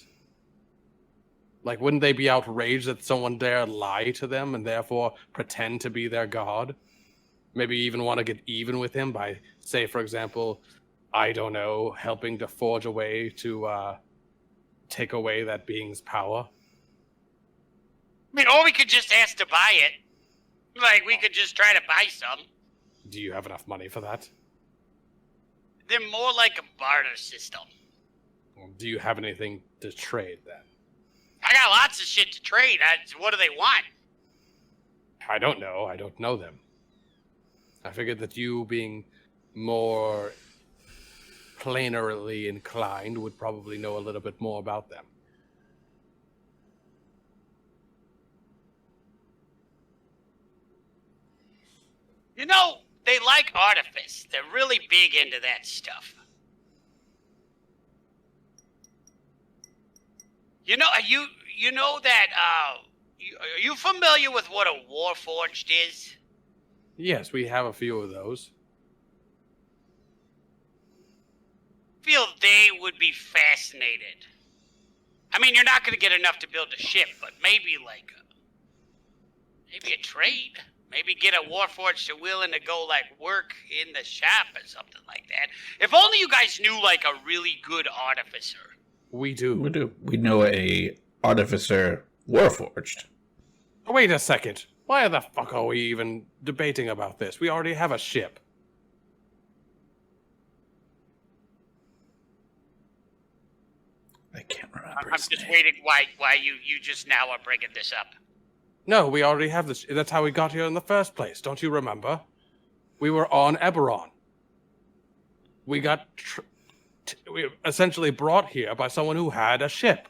Wouldn't they be outraged that someone dare lie to them and therefore pretend to be their god? Maybe even want to get even with him by, say, for example, I don't know, helping to forge a way to take away that being's power? Or we could just ask to buy it. We could just try to buy some. Do you have enough money for that? They're more like a barter system. Well, do you have anything to trade, then? I got lots of shit to trade. What do they want? I don't know. I don't know them. I figured that you, being more planarly inclined, would probably know a little bit more about them. You know, they like artifice. They're really big into that stuff. You know, you know that, are you familiar with what a warforged is? Yes, we have a few of those. I feel they would be fascinated. I mean, you're not going to get enough to build a ship, but maybe like, maybe a trade. Maybe get a warforged to willing to go like work in the shop or something like that. If only you guys knew like a really good artificer. We do. We do. We know a artificer warforged. Wait a second. Why the fuck are we even debating about this? We already have a ship. I can't remember. I'm just waiting why you just now are bringing this up. No, we already have this. That's how we got here in the first place. Don't you remember? We were on Eberron. We got we were essentially brought here by someone who had a ship.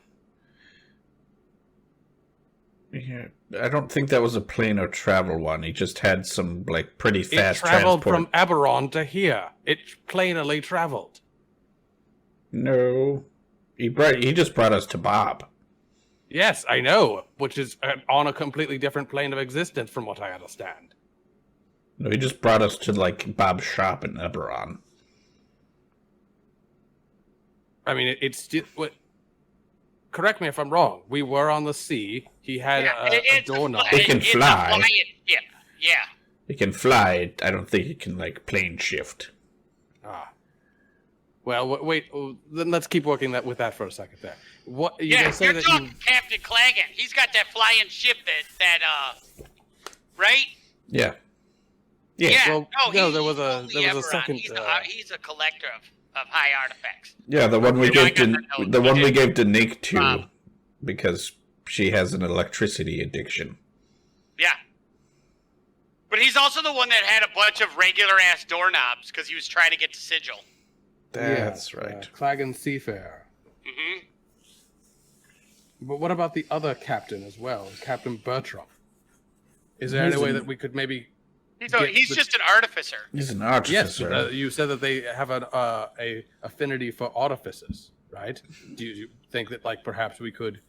Yeah, I don't think that was a plane or travel one. He just had some like pretty fast It traveled transport. from Eberron to here. It plainly traveled. No, he just brought us to Bob. Yes, I know, which is on a completely different plane of existence from what I understand. No, he just brought us to like Bob's shop in Eberron. I mean, it's still. Correct me if I'm wrong. We were on the sea. He had a doorknob. It can fly. Yeah. He can fly. I don't think he can like plane shift. Ah. Well, wait. Then let's keep working with that for a second. There. What? You're talking Captain Claggin. He's got that flying ship that right? Yeah. Yeah. Well, no, there was a second. He's a collector of high artifacts. Yeah, the one we gave to Nick to, Bob. because she has an electricity addiction. Yeah. But he's also the one that had a bunch of regular ass doorknobs because he was trying to get to Sigil. That's right. Claggin Seafarer. Mm-hmm. But what about the other captain as well, Captain Bertrum? Is there any way that we could maybe? He's just an artificer. He's an artificer. Yes, you said that they have a affinity for artificers, right? Do you think that like perhaps we could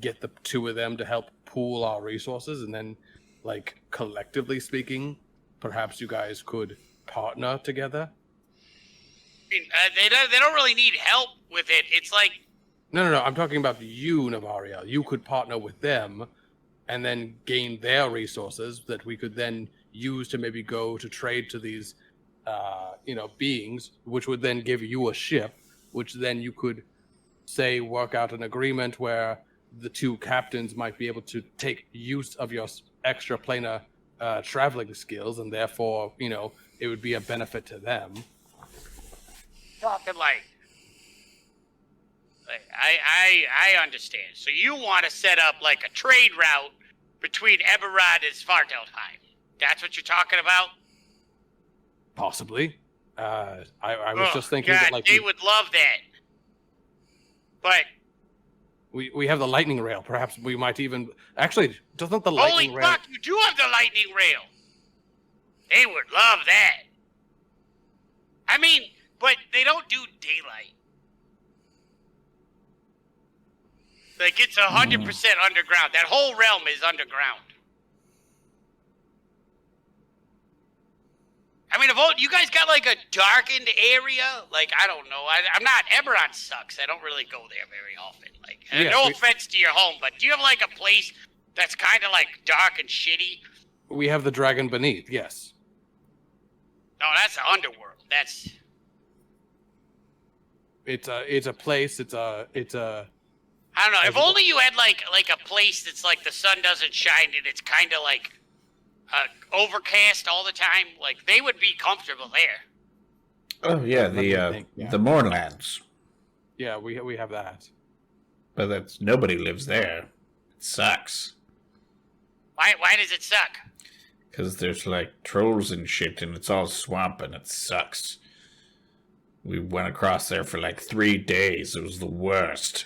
get the two of them to help pool our resources, and then, like collectively speaking, perhaps you guys could partner together? I mean, they don't really need help with it. It's like No. I'm talking about you, Navaria. You could partner with them, and then gain their resources that we could then use to maybe go to trade to these, beings, which would then give you a ship, which then you could, say, work out an agreement where the two captains might be able to take use of your extra planar traveling skills, and therefore, it would be a benefit to them. talking like I understand. So you want to set up like a trade route between Eberrod and Svartalfheim. That's what you're talking about? Possibly. I was just thinking God, that like they would love that. But we have the lightning rail. Perhaps we might even actually doesn't the holy lightning rail? fuck, you do have the lightning rail. They would love that. I mean, but they don't do daylight. Like it's 100% underground. That whole realm is underground. I mean, you guys got like a darkened area? Like, I don't know. I'm not. Eberron sucks. I don't really go there very often. Like, and no offense to your home, but do you have like a place that's kind of like dark and shitty? We have the dragon beneath. Yes. No, that's the underworld. That's. It's a place. It's a. I don't know. If only you had like a place that's like the sun doesn't shine and it's kind of like overcast all the time. Like they would be comfortable there. Oh yeah, the Moorlands. Yeah, we have that. But that's nobody lives there. It sucks. Why does it suck? Because there's like trolls and shit, and it's all swamp, and it sucks. We went across there for like 3 days. It was the worst.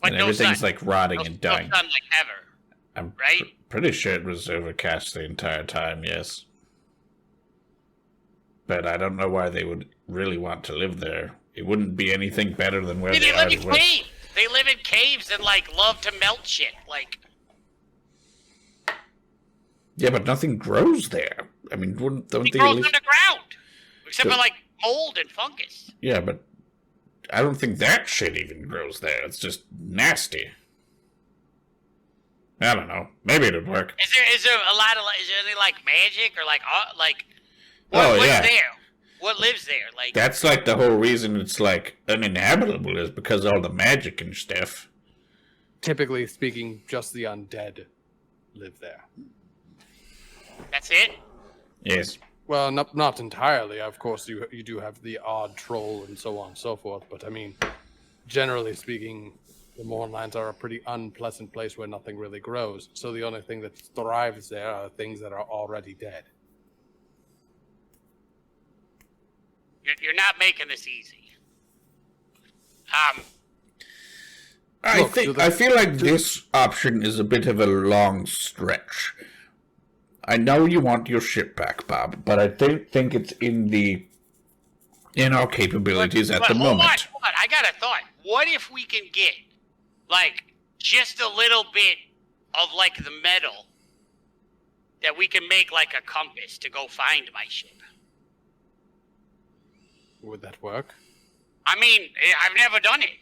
But and no everything's sun. like rotting No and dying. sun like ever. I'm right? pretty sure it was overcast the entire time, yes. But I don't know why they would really want to live there. It wouldn't be anything better than where They they live in already were. caves. They live in caves and like love to melt shit. Like, Yeah, but nothing grows there. I mean, don't it they grows at least... underground, except for like mold and fungus. Yeah, but I don't think that shit even grows there. It's just nasty. I don't know. Maybe it'd work. Is there a lot of is there any like magic or like Oh, what's yeah. there? What lives there? Like That's like the whole reason it's like uninhabitable is because of all the magic and stuff. Typically speaking, just the undead live there. that's it? Yes. Well, not entirely. Of course, you do have the odd troll and so on and so forth. But I mean, generally speaking, the Mournlands are a pretty unpleasant place where nothing really grows. So the only thing that thrives there are things that are already dead. You're not making this easy. I feel like this option is a bit of a long stretch. I know you want your ship back, Bob, but I don't think it's in our capabilities at the moment. Hold on. I got a thought. What if we can get like just a little bit of like the metal that we can make like a compass to go find my ship? Would that work? I mean, I've never done it.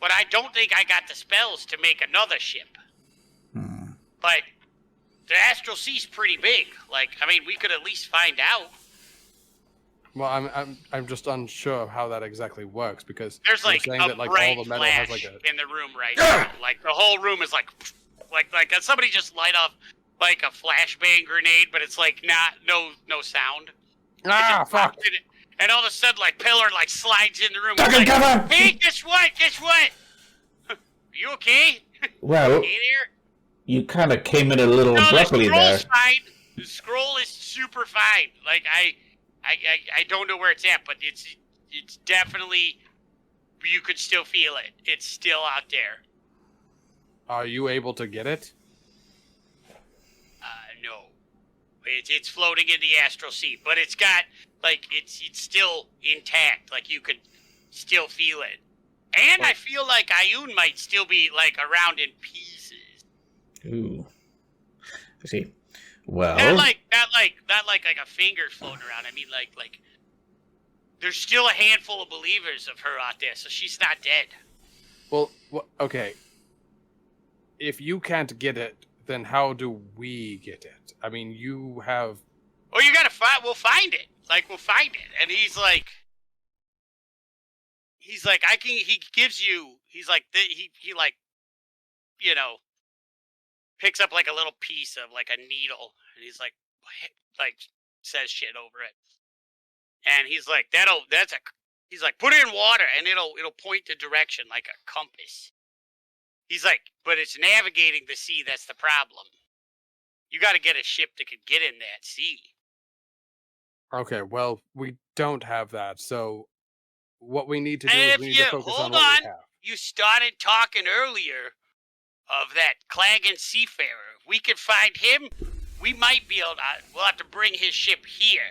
But I don't think I got the spells to make another ship. But the Astral Sea's pretty big. Like, I mean, we could at least find out. Well, I'm just unsure of how that exactly works because There's like you're saying a that, like, bright all the metal flash has like a in the room right now. Like the whole room is like somebody just light off like a flashbang grenade, but it's like no sound. fuck. And all of a sudden, like Pillar like slides in the room. Duck He's and like, cover! hey, guess what? You okay? Well, Hey there. you kind of came in a little abruptly the there. scroll's fine. The scroll is super fine. Like I don't know where it's at, but it's definitely, you could still feel it. It's still out there. Are you able to get it? No. It's floating in the Astral Sea, but it's got, like, it's still intact. Like, you could still feel it. And I feel like Ayun might still be, like, around in pieces. Ooh. I see. Well... Not like a finger floating around. I mean, like, there's still a handful of believers of her out there, so she's not dead. Well, okay. If you can't get it, then how do we get it? I mean, you have... Oh, you gotta find... We'll find it. Like, we'll find it. And he's like, I can... He gives you... He's like... He like... You know... Picks up, like, a little piece of, like, a needle. And he's like... Says shit over it. And he's like, he's like, put it in water and it'll point the direction like a compass. He's like, but it's navigating the sea that's the problem. You got to get a ship that could get in that sea. Okay, well, we don't have that, so what we need to do And is we need to focus on what we have. You started talking earlier of that Clagan Seafarer. If we could find him, we might be able to, we'll have to bring his ship here.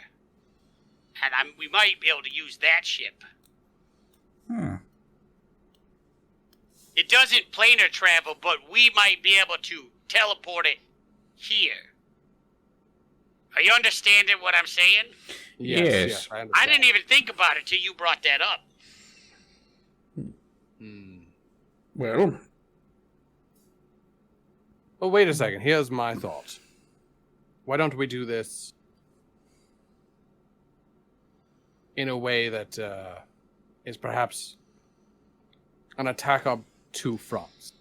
And we might be able to use that ship. It doesn't planar travel, but we might be able to teleport it here. Are you understanding what I'm saying? Yes. I understand. I didn't even think about it till you brought that up. Well... Well, wait a second. Here's my thought. Why don't we do this in a way that is perhaps an attack on two fronts?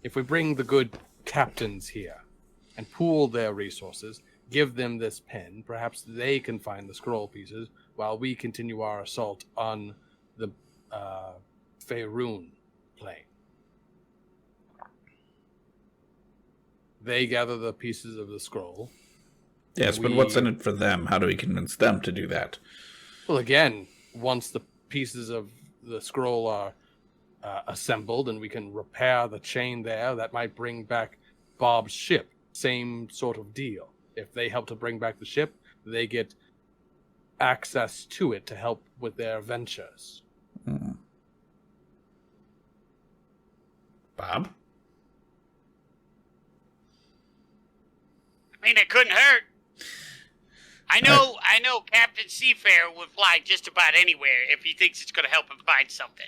If we bring the good captains here and pool their resources, give them this pen, perhaps they can find the scroll pieces while we continue our assault on the Faerun plane. They gather the pieces of the scroll. Yes, but what's in it for them? How do we convince them to do that? Well, again, once the pieces of the scroll are assembled, and we can repair the chain there. That might bring back Bob's ship. Same sort of deal. If they help to bring back the ship, they get access to it to help with their ventures. Bob? I mean, it couldn't hurt. I know Captain Seafarer would fly just about anywhere if he thinks it's going to help him find something.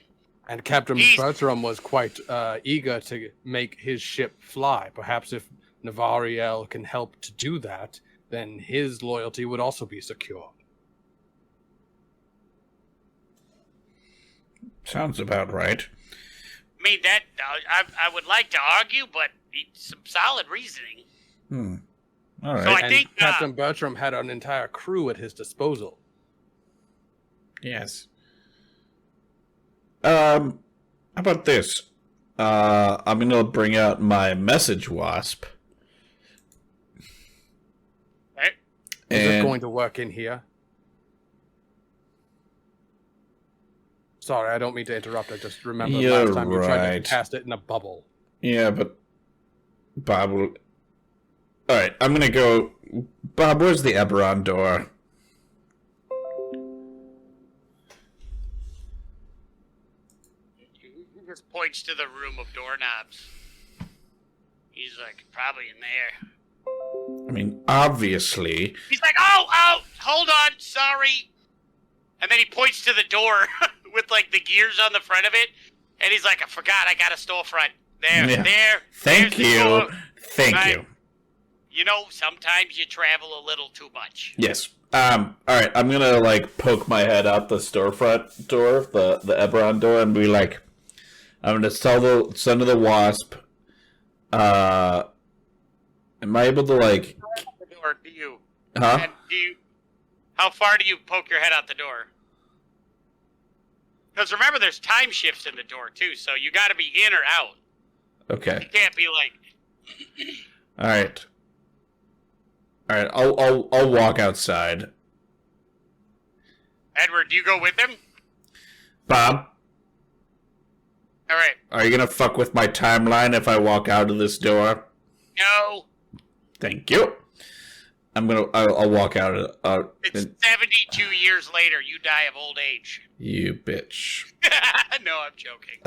And Captain Bertrum was quite eager to make his ship fly. Perhaps if Navariel can help to do that, then his loyalty would also be secured. Sounds about right. I mean, that I would like to argue, but it's some solid reasoning. All right. So I think Captain Bertrum had an entire crew at his disposal. Yes. How about this? I'm gonna bring out my message wasp. Right. Is it going to work in here? Sorry, I don't mean to interrupt. I just remember last time you tried to cast it in a bubble. Yeah, but Bob will... Alright, I'm gonna go... Bob, where's the Eberron door? He just points to the room of doorknobs. He's like, probably in there. I mean, obviously... He's like, oh, hold on, sorry. And then he points to the door with, like, the gears on the front of it. And he's like, I forgot, I got a storefront. There. Thank you. Thank you. You know, sometimes you travel a little too much. Yes. Alright, I'm gonna, like, poke my head out the storefront door, the Eberron door, and be like, I'm gonna send to the wasp, am I able to, like... Or do you? Huh? And how far do you poke your head out the door? Because remember, there's time shifts in the door, too, so you gotta be in or out. Okay. You can't be like... Alright. Alright, I'll walk outside. Edward, do you go with him? Bob? Alright. Are you gonna fuck with my timeline if I walk out of this door? No. Thank you. I'll walk out of It's 72 years later, you die of old age. You bitch. No, I'm joking.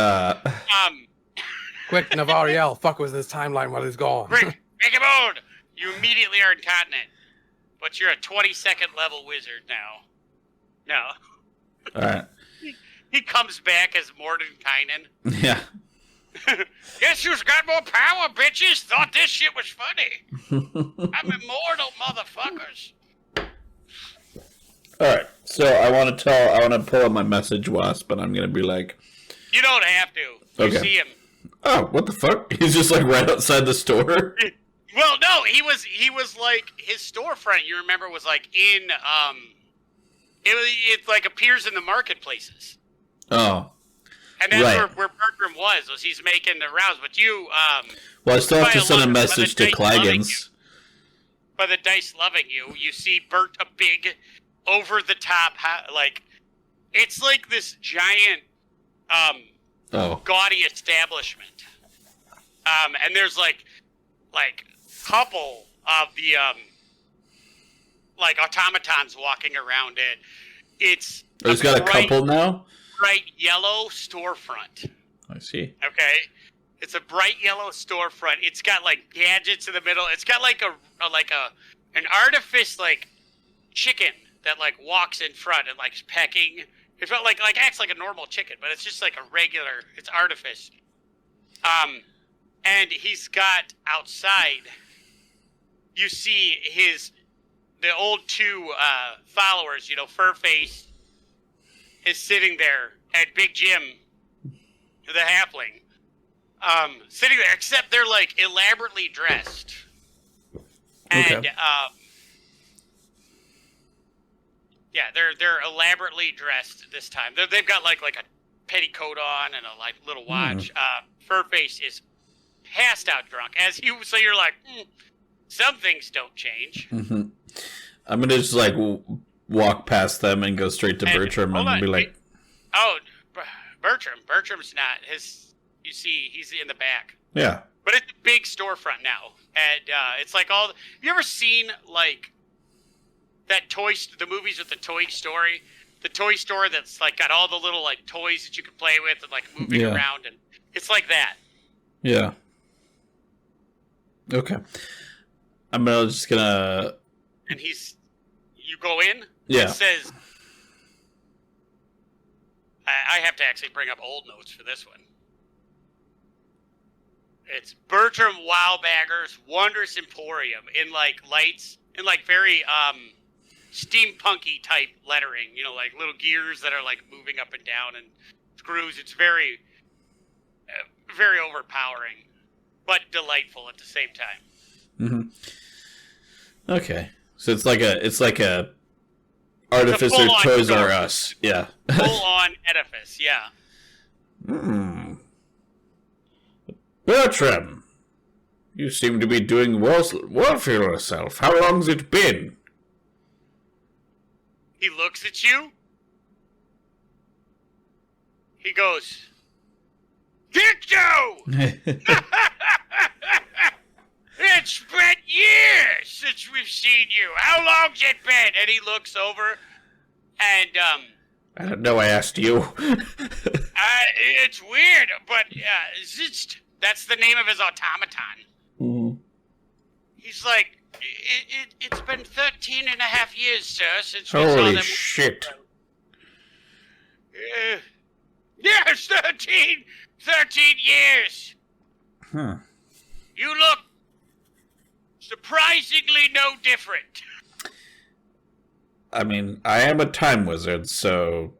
Quick, Navariel, fuck with this timeline while he's gone. Quick, make a mode! You immediately are incontinent. But you're a 22nd level wizard now. No. Alright. He comes back as Mordenkainen. Yeah. Guess who's got more power, bitches? Thought this shit was funny. I'm immortal, motherfuckers. Alright, so I want to pull up my message wasp, and I'm going to be like... You don't have to. You Okay. see him. Oh, what the fuck? He's just like right outside the store? Well, no, he was like, his storefront, you remember, was like in, it like appears in the marketplaces. Oh. And that's Right. where Bertram was he's making the rounds. But you, Well, I still have to send a by the message to dice loving Claggins. you- By the dice loving you, you see Bert, a big, over-the-top, like, it's like this giant, gaudy establishment. And there's like couple of the, like, automatons walking around it. It's He's got a couple now? bright yellow storefront. I see. Okay, it's a bright yellow storefront. It's got like gadgets in the middle. It's got like an artifice like chicken that like walks in front and like is pecking. It's not like acts like a normal chicken, but it's just like a regular. It's artifice. And he's got outside. You see the old two followers. You know, Furface is sitting there, and Big Jim, the halfling, sitting there, except they're, like, elaborately dressed. And, Okay. Yeah, they're elaborately dressed this time. They've got, like a petticoat on and a, like, little watch. Furface is passed out drunk, so you're like, some things don't change. Mm-hmm. I'm gonna just, like, walk past them and go straight to Bertram and be like... Oh, Bertram. Bertram's not his. You see, he's in the back. Yeah. But it's a big storefront now, and it's like all. Have you ever seen like that the movies with the Toy Story, the toy store that's like got all the little like toys that you can play with and like moving around, and it's like that. Yeah. Okay. I'm just gonna. And you go in. Yeah. It says. I have to actually bring up old notes for this one. It's Bertram Wowbagger's Wondrous Emporium in like lights, in like very steampunky type lettering, you know, like little gears that are like moving up and down and screws. It's very, very overpowering, but delightful at the same time. Mm-hmm. Okay, so it's like a Artificer Toys R Us, yeah. Full-on edifice, yeah. Bertram, you seem to be doing well for yourself. How long's it been? He looks at you. He goes, Dicto! It's been years since we've seen you. How long's it been? And he looks over, and I don't know. I asked you. it's weird, but that's the name of his automaton. Mm-hmm. He's like, it's been 13 and a half years, sir, since we saw them. Holy shit! Yes, 13 years. You look surprisingly no different. I mean, I am a time wizard, so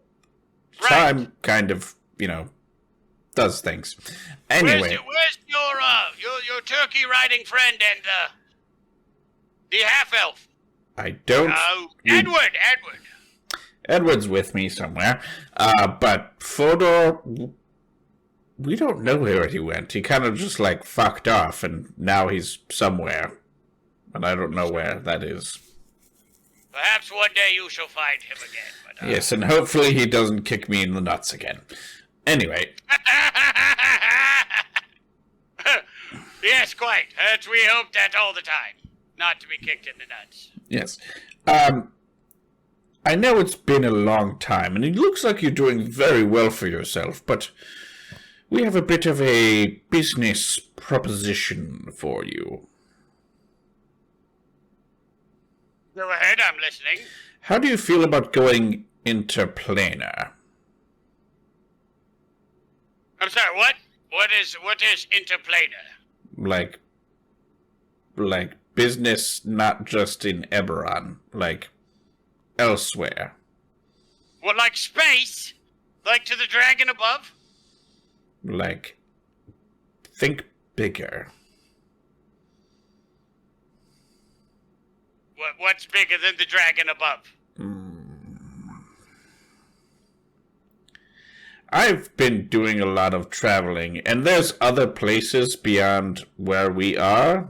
time kind of, does things. Anyway. Where's your turkey riding friend and the half-elf? I don't... Edward! Edward's with me somewhere. But Fodor... We don't know where he went. He kind of just, fucked off, and now he's somewhere. And I don't know where that is. Perhaps one day you shall find him again. But, yes, and hopefully he doesn't kick me in the nuts again. Anyway. Yes, quite. We hope that all the time. Not to be kicked in the nuts. Yes. I know it's been a long time, and it looks like you're doing very well for yourself, but we have a bit of a business proposition for you. Go ahead, I'm listening. How do you feel about going interplanar? I'm sorry, what? What is interplanar? Like business not just in Eberron, elsewhere. What, like space? Like to the dragon above? Think bigger. What's bigger than the dragon above? I've been doing a lot of traveling, and there's other places beyond where we are.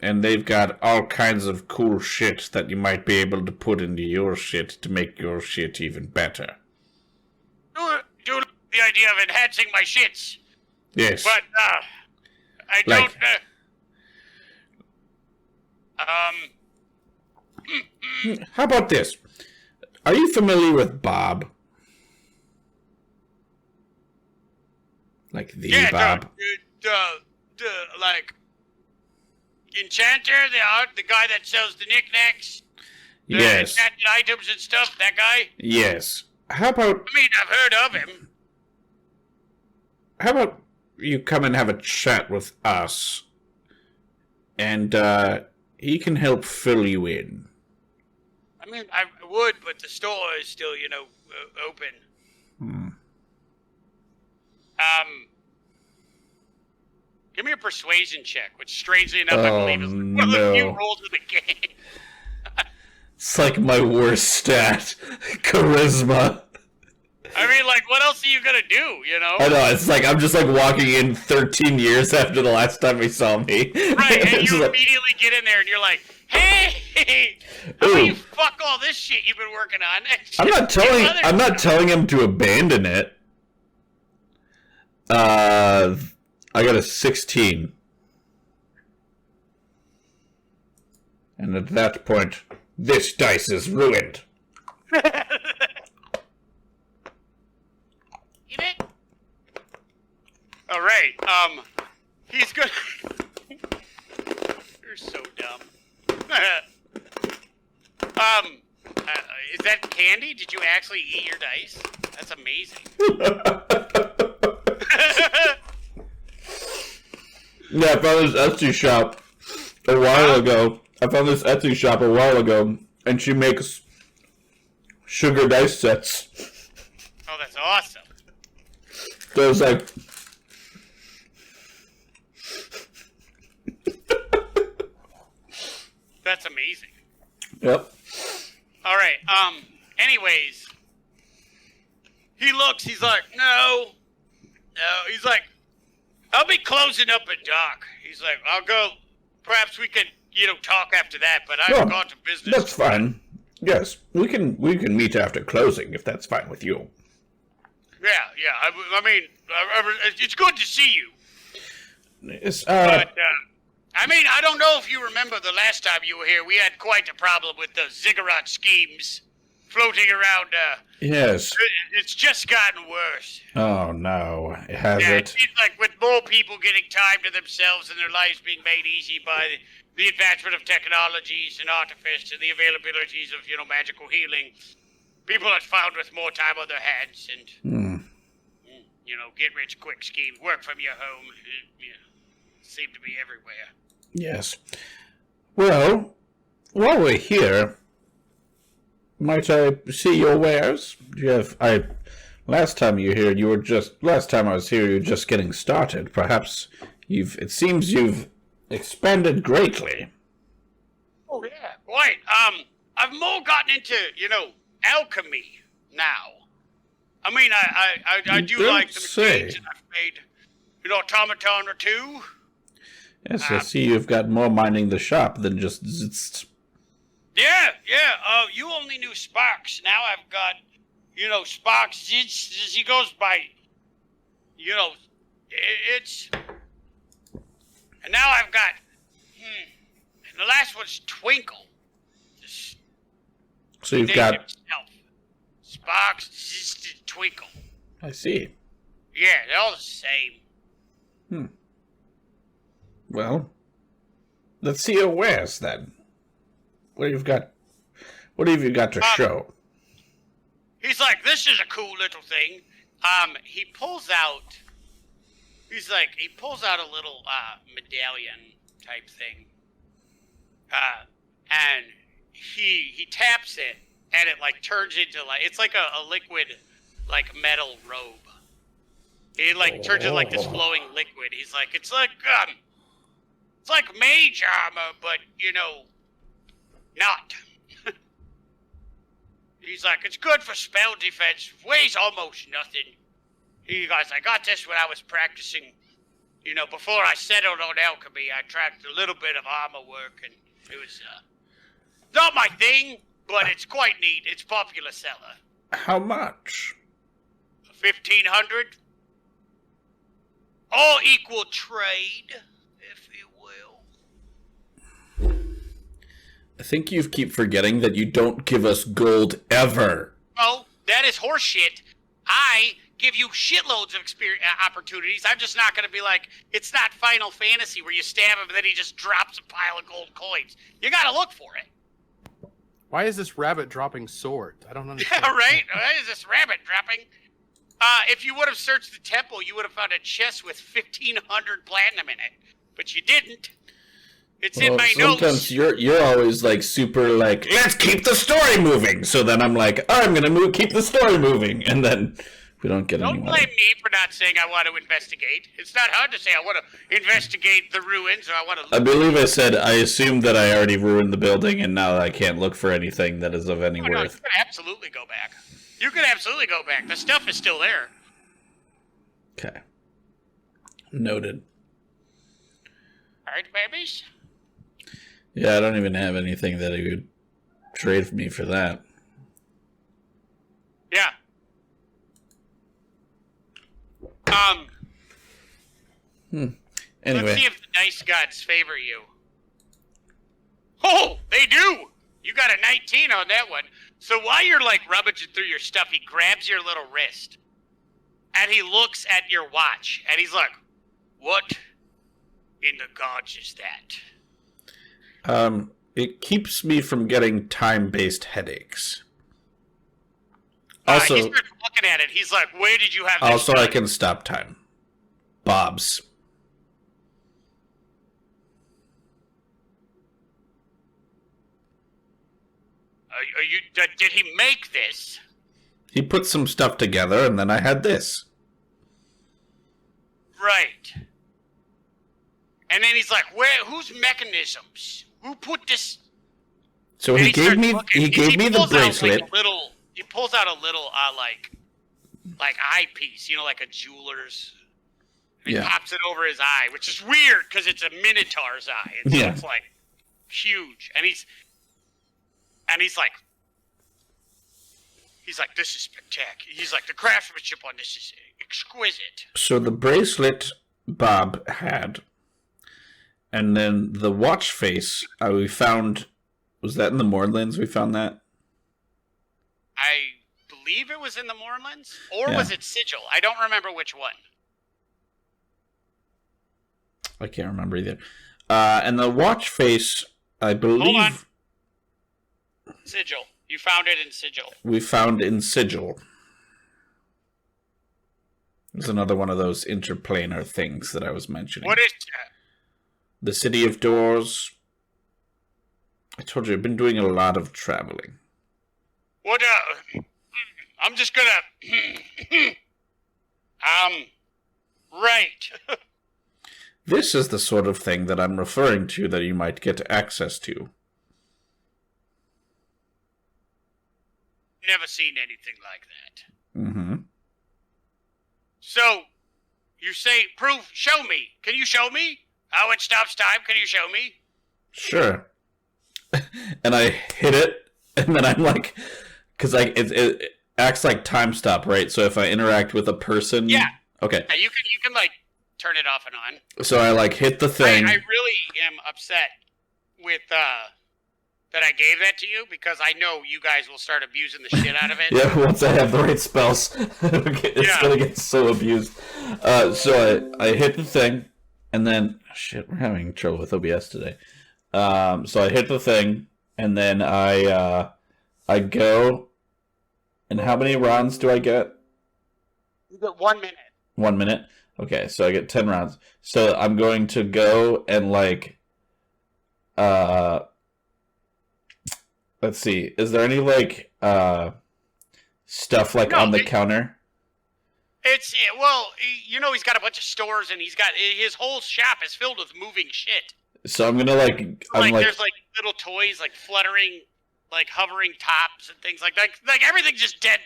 And they've got all kinds of cool shit that you might be able to put into your shit to make your shit even better. Do the idea of enhancing my shits. Yes. But, I don't, How about this? Are you familiar with Bob? Yeah, Bob? Enchanter, the guy that sells the knickknacks? Yes. Enchanted items and stuff, that guy? Yes. How about... I mean, I've heard of him. How about you come and have a chat with us, and he can help fill you in. I mean, I would, but the store is still, open. Give me a persuasion check, which strangely enough I believe is one of the few rolls of the game. It's like my worst stat. Charisma. I mean, like, what else are you gonna do, you know? I know, it's like I'm just like walking in 13 years after the last time he saw me. Right, and It's you like, immediately get in there and you're like, hey, how about you fuck all this shit you've been working on? I'm not telling him to abandon it. I got a 16. And at that point, this dice is ruined. Eat it. All right. He's good. You're so dumb. Is that candy? Did you actually eat your dice? That's amazing. Yeah, I found this Etsy shop a while ago. And she makes sugar dice sets. Oh, that's awesome. So it's like... That's amazing. Yep. All right. Anyways, he looks. He's like, no. He's like, I'll be closing up at dock. He's like, I'll go. Perhaps we can, talk after that. But I've gone to business. That's fine. Yes, we can meet after closing if that's fine with you. Yeah. I mean, it's good to see you. It's, But I mean, I don't know if you remember the last time you were here. We had quite a problem with the ziggurat schemes floating around. Yes. It's just gotten worse. Oh no, has Yeah, it? it seems like with more people getting time to themselves and their lives being made easy by the advancement of technologies and artifice and the availabilities of, magical healing, people have found with more time on their hands and, get-rich-quick schemes, work from your home, seem to be everywhere. Yes. Well, while we're here, might I see your wares? Last time I was here, you were just getting started. Perhaps it seems you've expanded greatly. Oh, yeah. Right. I've more gotten into, alchemy now. I mean, I do like the machines, and I've made, automaton or two. Yes, I see you've got more minding the shop than just... Yeah. You only knew Sparks. Now I've got, Sparks. He goes by, it's... And now I've got, and the last one's Twinkle. So you've got... Himself. Sparks, Twinkle. I see. Yeah, they're all the same. Well, let's see your wares then. What have you got to show? He's like, this is a cool little thing. He pulls out a little medallion type thing. And he taps it and it like turns into it's like a liquid metal robe. It turns into this flowing liquid. He's like, it's like mage armor, but not. He's like, it's good for spell defense, weighs almost nothing. He goes, I got this when I was practicing, before I settled on alchemy. I tracked a little bit of armor work, and it was not my thing, but it's quite neat. It's popular seller. How much? 1,500. All equal trade, if you will. I think you keep forgetting that you don't give us gold ever. Oh, that is horseshit. I give you shitloads of opportunities. I'm just not going to be like, it's not Final Fantasy where you stab him and then he just drops a pile of gold coins. You got to look for it. Why is this rabbit dropping swords? I don't understand. Yeah, right? Why is this rabbit dropping? If you would have searched the temple, you would have found a chest with 1,500 platinum in it. But you didn't. It's in my notes. Sometimes you're always super let's keep the story moving. So then I'm like, I'm gonna keep the story moving, and then we don't get anywhere. Don't blame me for not saying I want to investigate. It's not hard to say I want to investigate the ruins or I want to. I believe I said I assumed that I already ruined the building, and now I can't look for anything that is of any worth. No, you can absolutely go back. You could absolutely go back. The stuff is still there. Okay. Noted. All right, babies. Yeah, I don't even have anything that he would trade me for that. Yeah. Anyway. Let's see if the dice gods favor you. Oh, they do! You got a 19 on that one. So while you're like rummaging through your stuff, he grabs your little wrist. And he looks at your watch. And he's like, what in the gods is that? It keeps me from getting time-based headaches. Also, he starts looking at it. He's like, where did you have this also, done? I can stop time. Bob's. Did he make this? He put some stuff together, and then I had this. Right. And then he's like, whose mechanisms? Who put this? So And he gave starts me looking. he gave me the pulls out, bracelet. he pulls out a little like eyepiece, like a jeweler's. And he Yeah. pops it over his eye, which is weird because it's a minotaur's eye. And so Yeah. it's like huge. And he's like, this is spectacular. He's like, the craftsmanship on this is exquisite. So the bracelet Bob had, and then the watch face we found. Was that in the Moorlands? We found that. I believe it was in the Moorlands, or Yeah. was it Sigil? I don't remember which one. I can't remember either. And the watch face, I believe, on. Sigil. You found it in Sigil. we found in Sigil. There's another one of those interplanar things that I was mentioning. What is The City of Doors. I told you I've been doing a lot of traveling. what? I'm just gonna. Right. This is the sort of thing that I'm referring to that you might get access to. Never seen anything like that. Mm-hmm. So, you say, proof, show me. Can you show me? How it stops time, can you show me? Sure. And I hit it, and then I'm like, because it acts like time stop, right? So if I interact with a person, Yeah. Okay. Yeah, you can like turn it off and on. So I like hit the thing. I really am upset with that I gave that to you because I know you guys will start abusing the shit out of it. Yeah, once I have the right spells, it's gonna get so abused. So I hit the thing, and then shit, we're having trouble with OBS today. So I hit the thing, and then I go. And how many rounds do I get? You got 1 minute. 1 minute. Okay, so I get 10 rounds. So I'm going to go and like, let's see. Is there any like stuff like on the counter? He's got a bunch of stores and he's got his whole shop is filled with moving shit. So I'm gonna There's like little toys like fluttering, like hovering tops and things like that. Like everything's just dead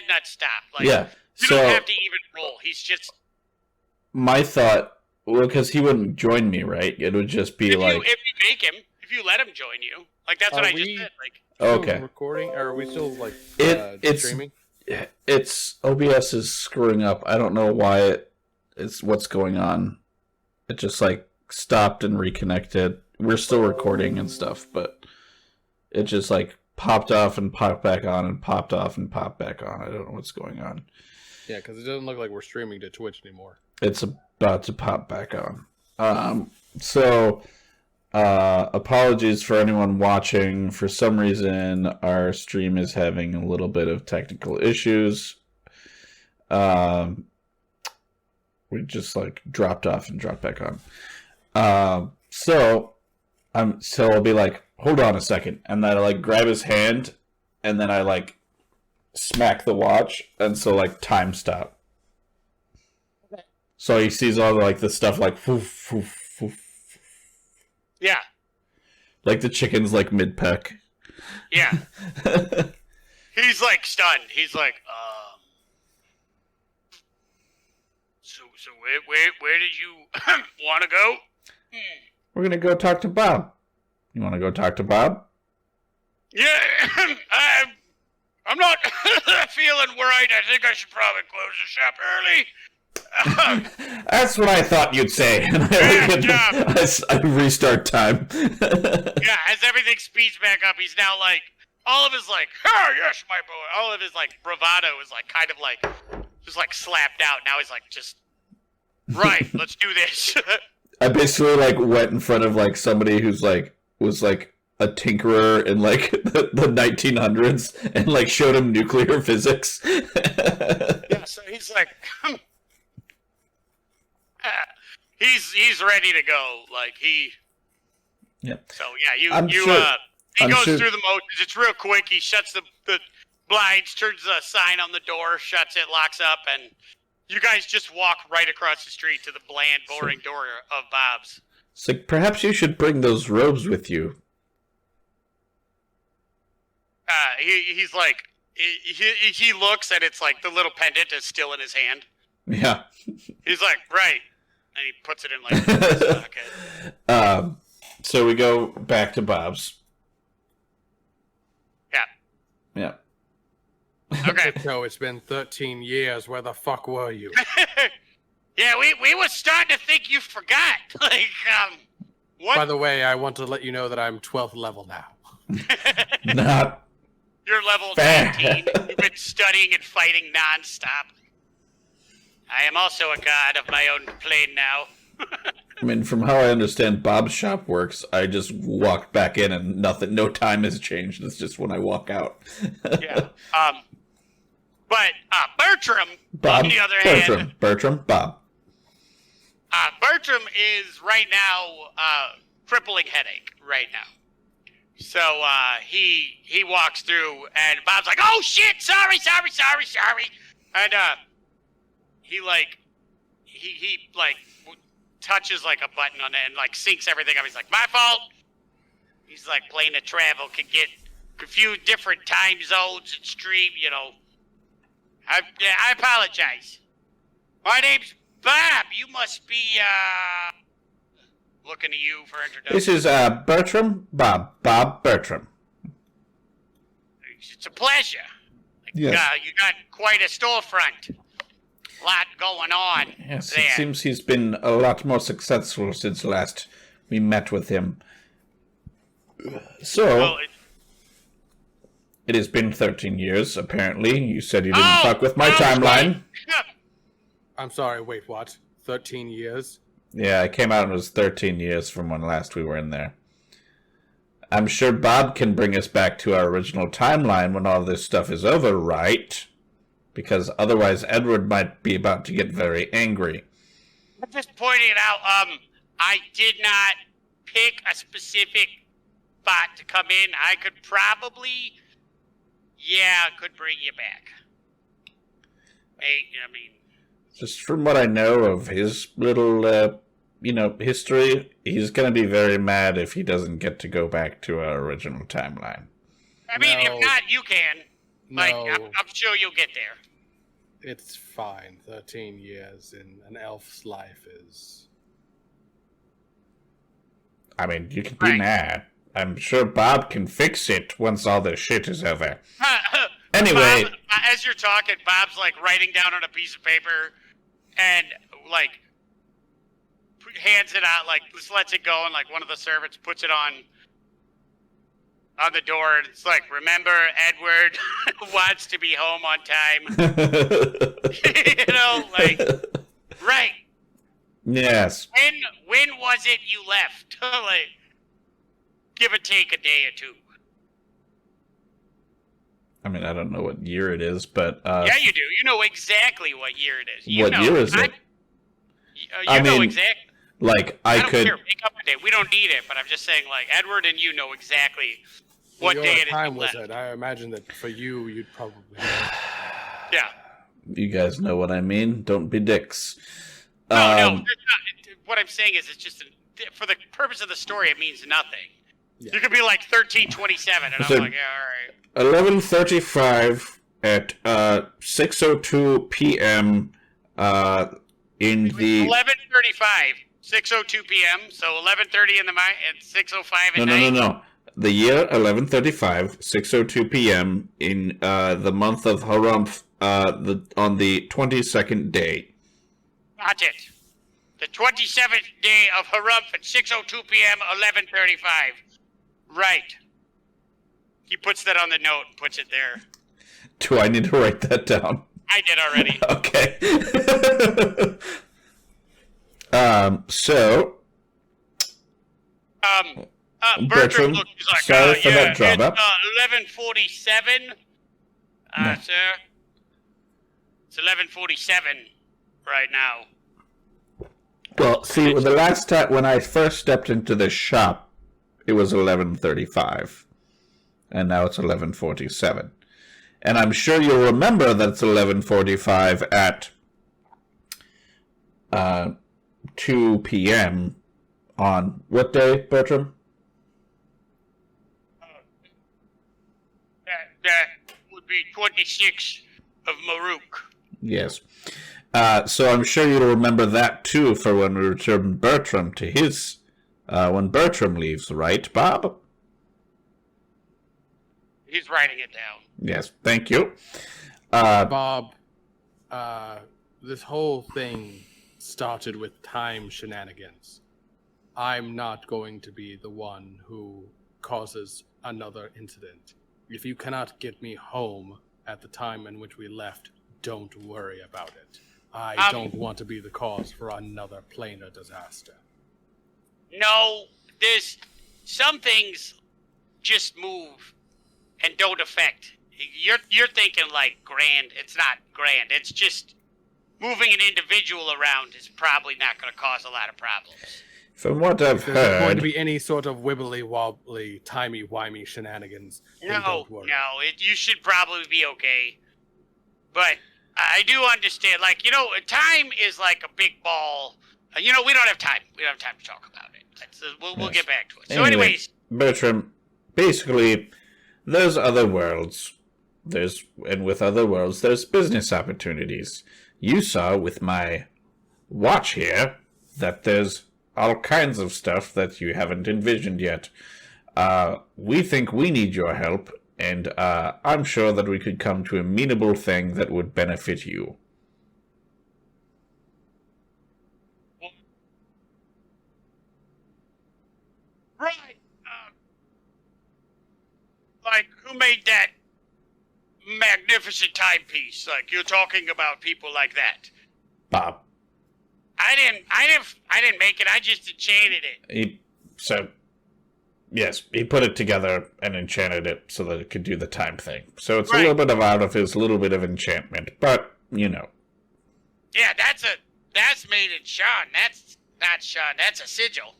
nut stop. Like, yeah. You So don't have to even roll. He's just. my thought, well, because he wouldn't join me, right? It would just be if like, you make him, if you let him join you, like that's what I just said. Like, okay, recording, or are we still like it's streaming? It's OBS is screwing up. I don't know why it's what's going on. It just like stopped and reconnected. We're still recording and stuff, but it just like popped off and popped back on and popped off and popped back on. I don't know what's going on. Yeah, because it doesn't look like we're streaming to Twitch anymore. It's about to pop back on. Apologies for anyone watching. For some reason, our stream is having a little bit of technical issues. We just like dropped off and dropped back on. So I'll be like, hold on a second, and then I like grab his hand, and then I like smack the watch, and so like time stop. So he sees all like the stuff like woof, woof, woof. yeah, Like the chicken's like mid peck. yeah. He's like stunned. He's like, So where did you want to go? We're gonna go talk to Bob. You want to go talk to Bob? Yeah, I'm not feeling right. I think I should probably close the shop early. That's what I thought you'd say. I restart time. Yeah, as everything speeds back up, he's now like, all of his like, oh yes, my boy. All of his like bravado is like kind of like, just like slapped out. Now he's like, just, right, let's do this. I basically like went in front of like somebody who's like, was like a tinkerer in like the 1900s and like showed him nuclear physics. Yeah, so he's like, he's ready to go. Like Yeah. So yeah, he I'm goes sure- through the motions. It's real quick. He shuts the blinds, turns the sign on the door, shuts it, locks up, and you guys just walk right across the street to the bland, boring door of Bob's. It's like, perhaps you should bring those robes with you. He's like, he looks and it's like the little pendant is still in his hand. Yeah. He's like, right. And he puts it in like his pocket. So we go back to Bob's. Yeah. Yeah. Okay. So it's been 13 years. Where the fuck were you? Yeah, we were starting to think you forgot. Like, what? By the way, I want to let you know that I'm 12th level now. Not You're level fair. 19. You've been studying and fighting nonstop. I am also a god of my own plane now. I mean, from how I understand Bob's shop works, I just walk back in and no time has changed. It's just when I walk out. Yeah. But Bertram, Bob, on the other hand, Bertram, Bob. Bertram is right now crippling headache right now. So he walks through and Bob's like, "Oh shit, sorry." And he touches like a button on it and like syncs everything up. He's like, "My fault." He's like, plane of travel can get confused, different time zones and stream, you know. I apologize. My name's Bob. You must be looking to you for introduction. This is Bertram, Bob Bertram. It's a pleasure. Yes. You got quite a storefront. A lot going on Yes, there. it seems he's been a lot more successful since last we met with him. So, Well, it has been 13 years, apparently. You said you didn't fuck with my timeline. I'm sorry, wait, what? 13 years? Yeah, I came out and it was 13 years from when last we were in there. I'm sure Bob can bring us back to our original timeline when all this stuff is over, right? Because otherwise Edward might be about to get very angry. I'm just pointing it out. I did not pick a specific spot to come in. I could probably, could bring you back. I mean, Just from what I know of his little, history, he's going to be very mad if he doesn't get to go back to our original timeline. no. If not, you can. Like, No. I'm sure you'll get there. It's fine. 13 years in an elf's life is... I mean, you can be Right. mad. I'm sure Bob can fix it once all this shit is over. Anyway. Bob, as you're talking, Bob's like writing down on a piece of paper and like hands it out, like just lets it go, and like one of the servants puts it on the door, and it's like, remember, Edward wants to be home on time. Like, right. Yes. When was it you left? Like, give or take a day or two. I mean, I don't know what year it is, but... Yeah, you do. You know exactly what year it is. You what know. year is it? You know exactly. Like, I don't could... care. Make up a day. We don't need it, but I'm just saying, like, Edward and you know exactly what day it is. time you was left. it? I imagine that for you, you'd probably... Yeah. You guys know what I mean. Don't be dicks. No, there's not. What I'm saying is, it's just for the purpose of the story, it means nothing. Yeah. You could be like 1327, and So- I'm like, yeah, all right. 11:35 at 6:02 p.m. In the 11:35, 6:02 p.m. So 11:30 in the night and 6:05 at night. No. The year 11:35, 6:02 p.m. in the month of Harumph, on the 22nd day. Got it. The 27th day of Harumph at 6:02 p.m. 11:35. Right. He puts that on the note and puts it there. Do I need to write that down? I did already. Okay. So. Bertram looks like, sorry for that drama. It's 11:47. No. Sir. It's 11:47 right now. Well, see, the last time when I first stepped into this shop, it was 11:35, and now it's 11:47. And I'm sure you'll remember that it's 11:45 at 2 p.m. on what day, Bertram? That would be 26 of Maruk. Yes. So I'm sure you'll remember that too for when we return Bertram to his when Bertram leaves, right, Bob? He's writing it down. Yes, thank you. Bob, this whole thing started with time shenanigans. I'm not going to be the one who causes another incident. If you cannot get me home at the time in which we left, don't worry about it. I don't want to be the cause for another planar disaster. No, there's some things just move and don't affect. You're thinking like grand. It's not grand. It's just moving an individual around is probably not going to cause a lot of problems. From what I've If there's going heard, to be any sort of wibbly-wobbly, timey-wimey shenanigans, then don't worry. You should probably be okay. But I do understand, like, time is like a big ball. We don't have time. We don't have time to talk about it. We'll get back to it. So anyways. Bertram, basically, there's other worlds. With other worlds, there's business opportunities. You saw with my watch here that there's all kinds of stuff that you haven't envisioned yet. We think we need your help, and I'm sure that we could come to a amenable thing that would benefit you. Right. Like, who made that magnificent timepiece? Like, you're talking about people like that. Bob. I didn't make it. I just enchanted it. Yes, he put it together and enchanted it so that it could do the time thing. So it's a little bit out of his little bit of enchantment, but, Yeah, that's made in Sean. That's not Sean. That's a sigil.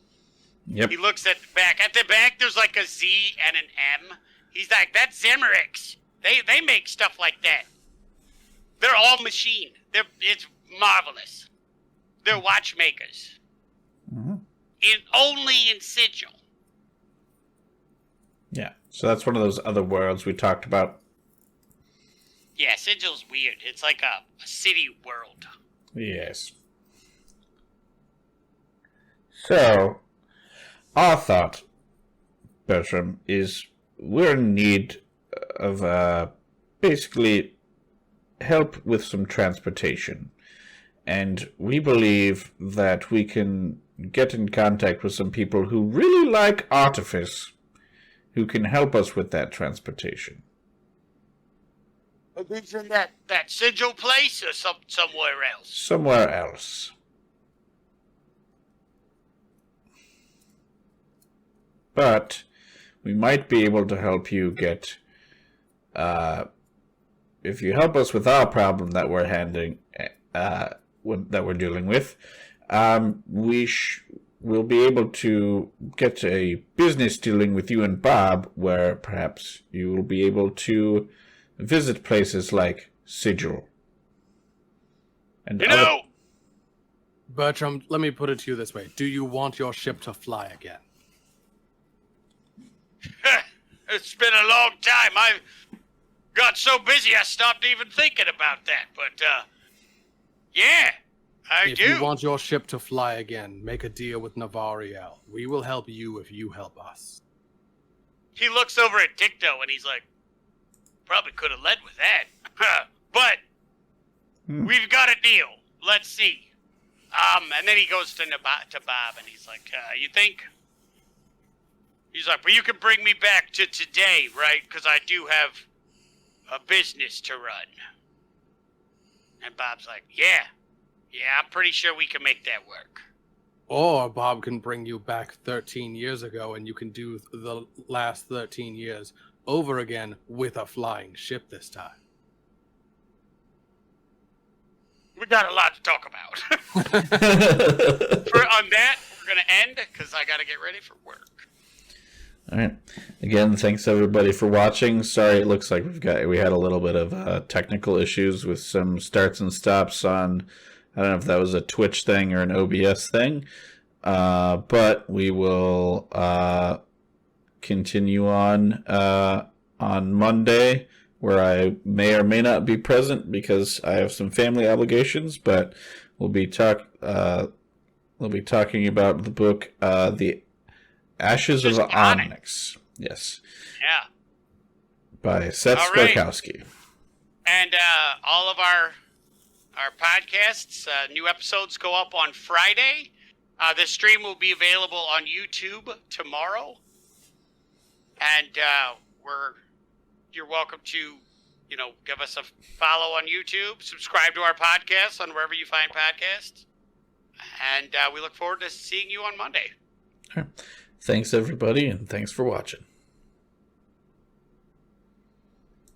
Yep. He looks at the back. At the back, there's like a Z and an M. He's like, that's Zemmerix. They make stuff like that. They're all machine. It's marvelous. They're watchmakers. Mm-hmm. Only in sigil. Yeah, so that's one of those other worlds we talked about. Yeah, sigil's weird. It's like a city world. Yes. So, our thought, Bertram, is we're in need of basically help with some transportation. And we believe that we can get in contact with some people who really like artifice, who can help us with that transportation. Are these in that sigil place or somewhere else? Somewhere else. But we might be able to help you get, if you help us with our problem that we're that we're dealing with, we'll be able to get a business dealing with you and Bob, where perhaps you will be able to visit places like Sigil. And Bertram, let me put it to you this way. Do you want your ship to fly again? It's been a long time. I've got so busy I stopped even thinking about that. But, yeah, I If do. you want your ship to fly again, make a deal with Navariel. We will help you if you help us. He looks over at Dicto and he's like, probably could have led with that. But we've got a deal. Let's see. And then he goes to Bob and he's like, you think? He's like, but you can bring me back to today, right? Because I do have a business to run. And Bob's like, yeah, I'm pretty sure we can make that work. Or Bob can bring you back 13 years ago and you can do the last 13 years over again with a flying ship this time. We got a lot to talk about. On that, we're going to end because I got to get ready for work. All right. Again, thanks everybody for watching. Sorry, it looks like we had a little bit of technical issues with some starts and stops on. I don't know if that was a Twitch thing or an OBS thing, but we will continue on Monday, where I may or may not be present because I have some family obligations. But we'll be talking about the book, The Ashes of Onyx. Yes. Yeah. By Seth Skorkowski. And all of our podcasts, new episodes go up on Friday. The stream will be available on YouTube tomorrow. And you're welcome to, give us a follow on YouTube, subscribe to our podcast on wherever you find podcasts. And we look forward to seeing you on Monday. All right. Thanks, everybody, and thanks for watching.